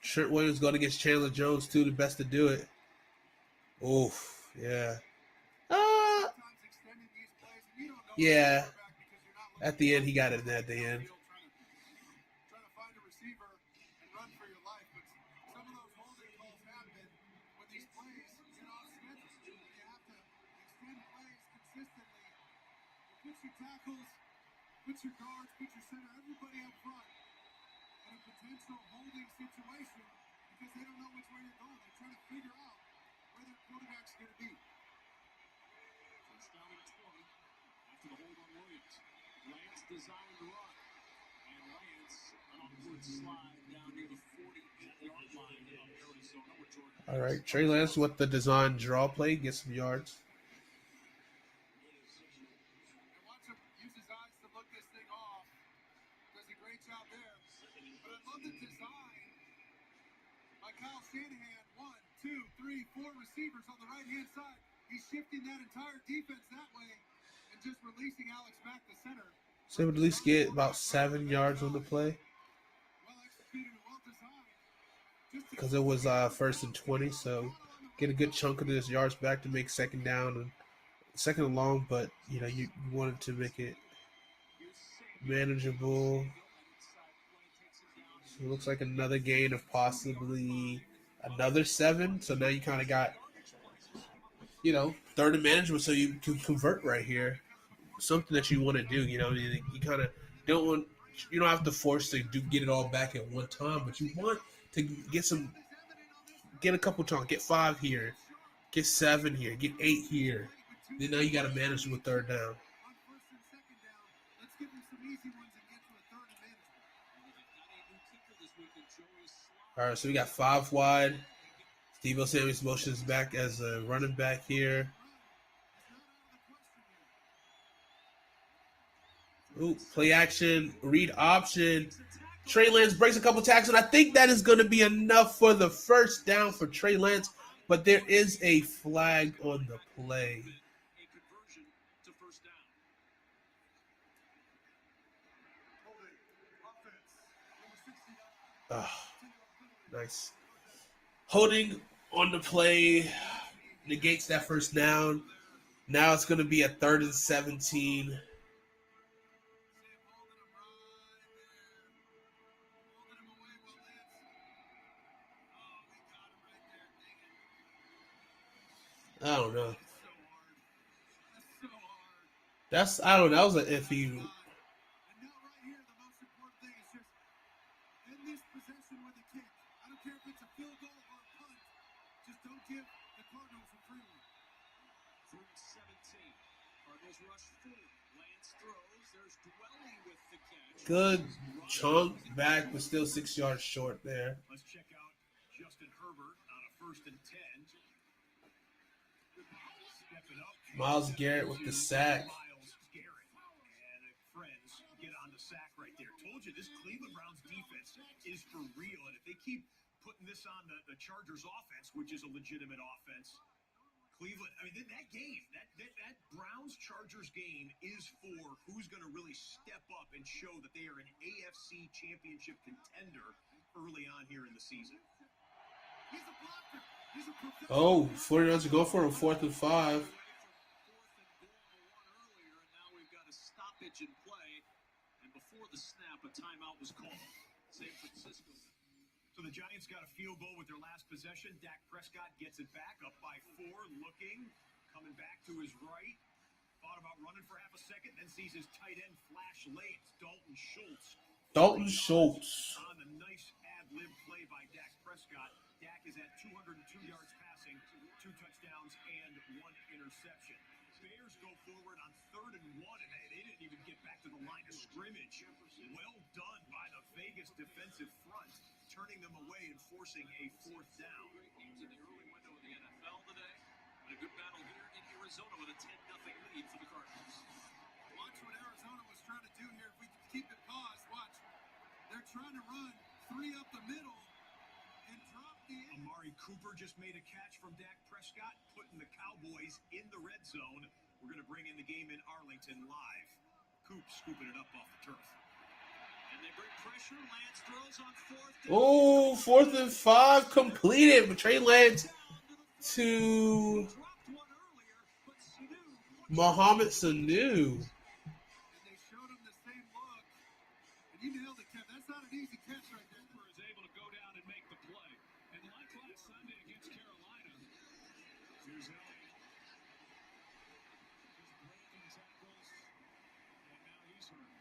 Trent Williams going against Chandler Jones, too, the best to do it. Oof, yeah. Yeah. At the end, he got it at the end. Trying to find a receiver and run for your life, but some of those holding calls happen with these plays. You're off schedule. You have to extend plays consistently. You put your tackles, put your guards, put your center, everybody up front in a potential holding situation because they don't know which way you're going. They're trying to figure out where their quarterback's going to be. First down and 20 after the hold on Williams. Lance designed to run. And Lance, an upward slide down near the 40-yard line of Arizona with Jordan. All right, Trey Lance with the design draw play, get some yards. And watch him use his eyes to look this thing off. Does a great job there. But I love the design by Kyle Shanahan. 1, 2, 3, 4 receivers on the right-hand side. He's shifting that entire defense that way and just releasing Alex back to center. So he would at least get about 7 yards on the play Well executed and well designed. because it was first and 20. So get a good chunk of his yards back to make second down and second and long. But you know you wanted to make it manageable. So it looks like another gain of possibly another 7. So now you kind of got, you know, third and manageable, so you can convert right here. Something that you want to do, you know, you kind of don't want, you don't have to force to get it all back at one time, but you want to get a couple times, get 5 here, get 7 here, get 8 here. Then now you got to manage with third down. On first and second down, let's give him some easy ones and get to a third and manageable. All right, so we got 5 wide. Deebo Samuel's motions back as a running back here. Ooh, play action, read option. Trey Lance breaks a couple tackles, and I think that is going to be enough for the first down for Trey Lance, but there is a flag on the play. A conversion to first down. Nice. Holding on the play negates that first down. Now it's going to be a 3rd and 17. I don't know. I don't know. That was an iffy. And now right here, the most important thing is just in this possession with a kick. I don't care if it's a field goal or a punt. Just don't give the Cardinals a free one. 3-17. Cardinals rush 4. Lance throws. There's Dwelly with the catch. Good chunk back, but still 6 yards short there. Let's check out Justin Herbert on a 1st and 10. Stepping up. Myles Garrett with the sack. Myles Garrett and friends get on the sack right there. Told you this Cleveland Browns defense is for real, and if they keep putting this on the Chargers offense, which is a legitimate offense, Cleveland, I mean, that game, that Browns-Chargers game is for who's going to really step up and show that they are an AFC championship contender early on here in the season. He's a blocker. He's a professional. Oh, 49ers go for a 4th and 5. Fourth and goal, one earlier, and now we've got a stoppage in play. And before the snap, a timeout was called. San Francisco. So the Giants got a field goal with their last possession. Dak Prescott gets it back, up by 4, looking, coming back to his right. Thought about running for half a second, then sees his tight end flash late. It's Dalton Schultz. Dalton Schultz. On the nice ad-lib play by Dak Prescott. Dak is at 202 yards passing, 2 touchdowns, and 1 interception. Bears go forward on 3rd and 1, and they didn't even get back to the line of scrimmage. Well done by the Vegas defensive front, turning them away and forcing a 4th down. Games in the early window of the NFL today. And a good battle here in Arizona with a 10-0 lead for the Cardinals. Watch what Arizona was trying to do here. If we can keep it paused, watch. They're trying to run 3 up the middle and drop the end. Amari Cooper just made a catch from Dak Prescott, putting the Cowboys in the red zone. We're going to bring in the game in Arlington live. Coop scooping it up off the turf. And they bring pressure. Lance throws on 4th. Oh, 4th and 5 completed. But Trey Lance to Dropped one earlier, but Sanu. Mohamed Sanu. And they showed him the same look. And you nailed it, Kev. That's not an easy catch right there. Cooper is able to go down and make the play. And like last Sunday against Carolina, here's Elliott. Just breaking tackles, and now he's hurt.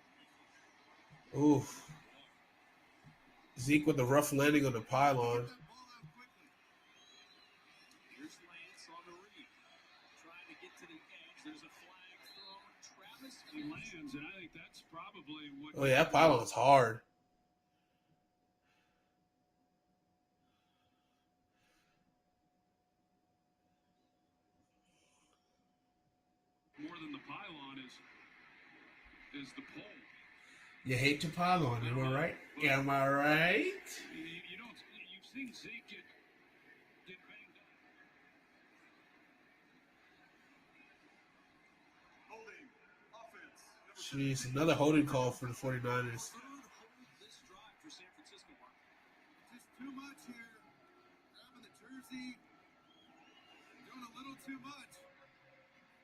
Oof. Zeke with the rough landing on the pylon. That ball out quickly. Here's Lance on the read. Trying to get to the edge. There's a flag thrown. Travis he lands, and I think that's probably what. Oh, yeah, that pylon's hard. More than the pylon is the pole. You hate to pylon, am I right? Am I right? You don't. You've seen Zeke get banged up. Holding offense. Jeez, another holding call for the 49ers. Third hold this drive for San Francisco. Mark. Just too much here. Grabbing the jersey. Doing a little too much.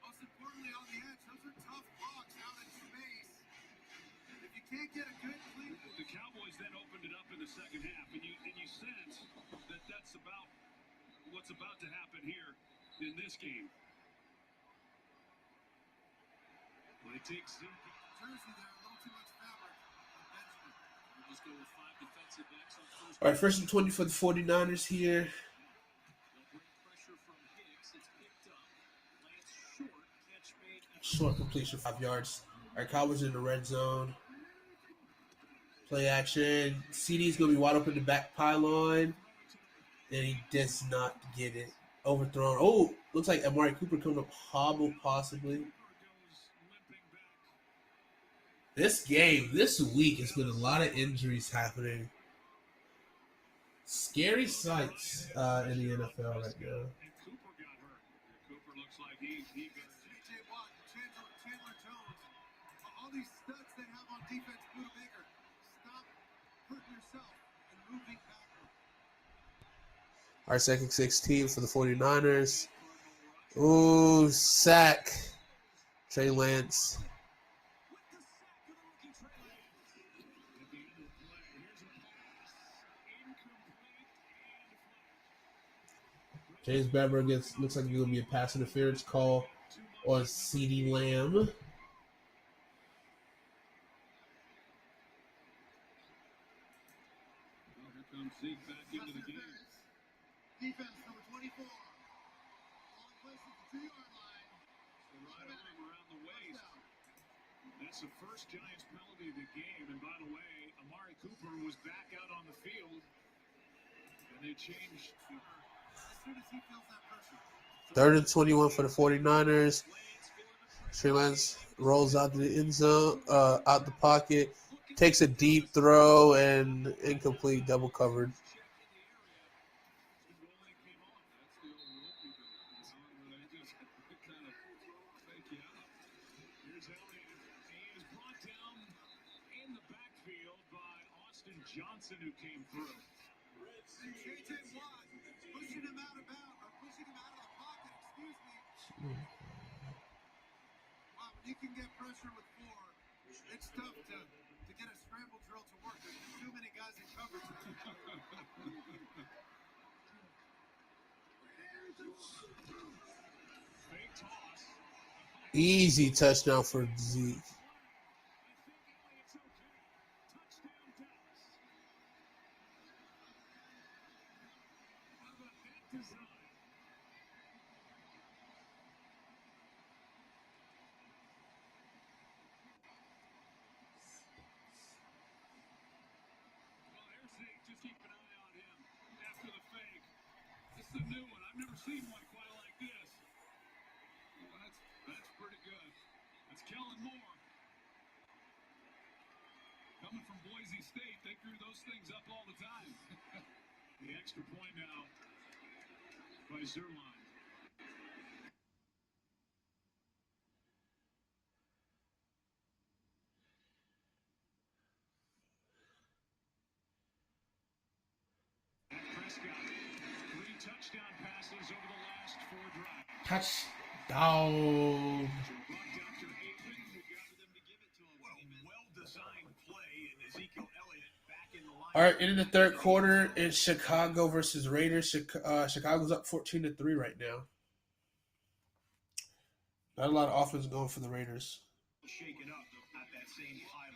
Most importantly, on the edge, those are tough blocks out in space. If you can't get a good clean. The Cowboys then opened it up in the second half, and you sense that that's about what's about to happen here in this game. But it takes Zeke. Jersey there, a little too much fabric. We'll just go with 5 defensive backs on first. All right, 1st and 20 for the 49ers here. They'll bring pressure from Hicks. It's picked up. Lance short. Catch made. Short completion, 5 yards. All right, Cowboys in the red zone. Play action. CD's going to be wide open in the back pylon. And he does not get it. Overthrown. Oh, looks like Amari Cooper coming up hobbled possibly. This game, this week, has been a lot of injuries happening. Scary sights in the NFL right now. And Cooper got hurt. Cooper looks like he got J.J. Watt, Chandler Jones, all these studs they have on defense, Buda Baker. Stop hurting yourself and moving backward. Our second 16 for the 49ers. Ooh, sack. Trey Lance. James Bever looks like it's going to be a pass interference call on CeeDee Lamb. Well, here comes Zeke back into the game. Defense number 24. Long place at the 2-yard line. So right on him around the waist. That's the first Giants penalty of the game. And by the way, Amari Cooper was back out on the field. And they changed. As soon as he feels that pressure. 3rd and 21 for the 49ers. Trey Lance rolls out to the end zone, out the pocket, takes a deep throw and incomplete, double covered. Johnson who came through. J.J. Watt pushing him out of the pocket, excuse me. Wow, when you can get pressure with 4, it's tough to get a scramble drill to work. There's too many guys in coverage. Fake toss. Easy touchdown for Zeke. Just keep an eye on him after the fake. This is a new one. I've never seen one quite like this. Well, that's pretty good. That's Kellen Moore. Coming from Boise State, they threw those things up all the time. The extra point now by Zerline. Touchdown passes over the last 4 drives. Touchdown. Well-designed play, and Ezekiel Elliott back in the line. All right, in the third quarter, it's Chicago versus Raiders. Chicago's up 14-3 right now. Not a lot of offense going for the Raiders. Shaken up at that same pylon.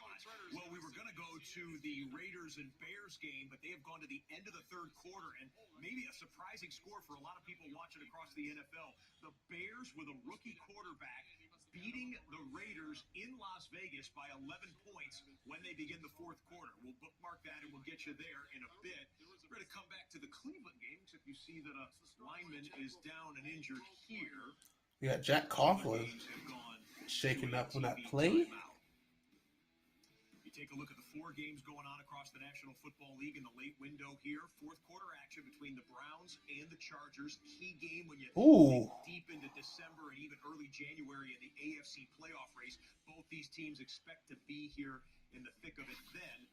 Well, we were going to go to the Raiders and Bears game, but they have gone to the end of the third quarter, and maybe a surprising score for a lot of people watching across the NFL. The Bears, with a rookie quarterback, beating the Raiders in Las Vegas by 11 points when they begin the fourth quarter. We'll bookmark that, and we'll get you there in a bit. We're going to come back to the Cleveland game, except you see that a lineman is down and injured here. Yeah, Jack Coughlin shaking up on that play. Take a look at the 4 games going on across the National Football League in the late window here. Fourth quarter action between the Browns and the Chargers. Key game when you think deep into December and even early January in the AFC playoff race. Both these teams expect to be here in the thick of it then.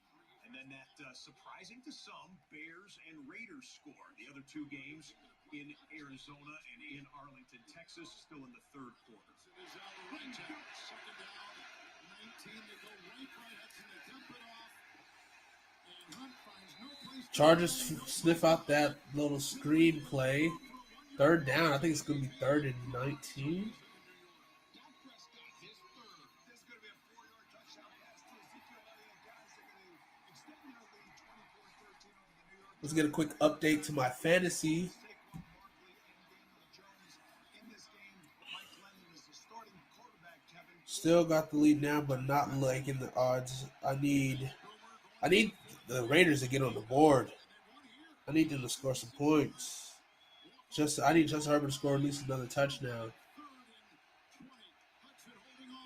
And then that surprising to some, Bears and Raiders score. The other 2 games in Arizona and in Arlington, Texas, still in the third quarter. Chargers sniff out that little screen play. Third down. I think it's going to be 3rd and 19. Let's get a quick update to my fantasy. Still got the lead now, but not liking the odds. I need the Raiders to get on the board. I need them to score some points. I need Justin Herbert to score at least another touchdown.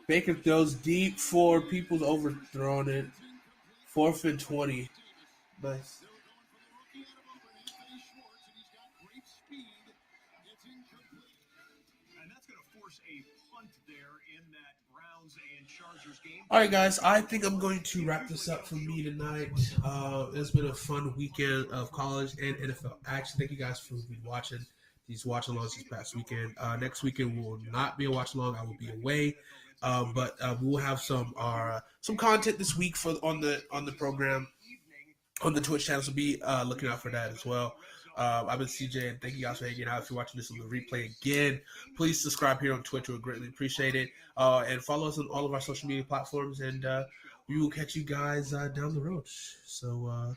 Baker throws deep for people's overthrown it. 4th and 20. Nice. And that's going to force a punt there in that Browns and Chargers game. All right, guys. I think I'm going to wrap this up for me tonight. It's been a fun weekend of college and NFL action. Thank you guys for watching these watch-alongs this past weekend. Next weekend will not be a watch-along. I will be away, but we will have some content this week on the program on the Twitch channel. So be looking out for that as well. I've been CJ, and thank you guys for hanging out. If you're watching this on the replay again, please subscribe here on Twitch. We'll greatly appreciate it. And follow us on all of our social media platforms, and we will catch you guys down the road. So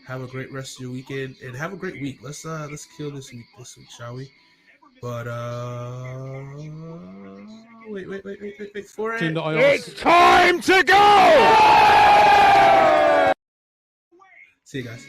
have a great rest of your weekend, and have a great week. Let's kill this week, shall we? But wait for it. It's time to go! See you guys.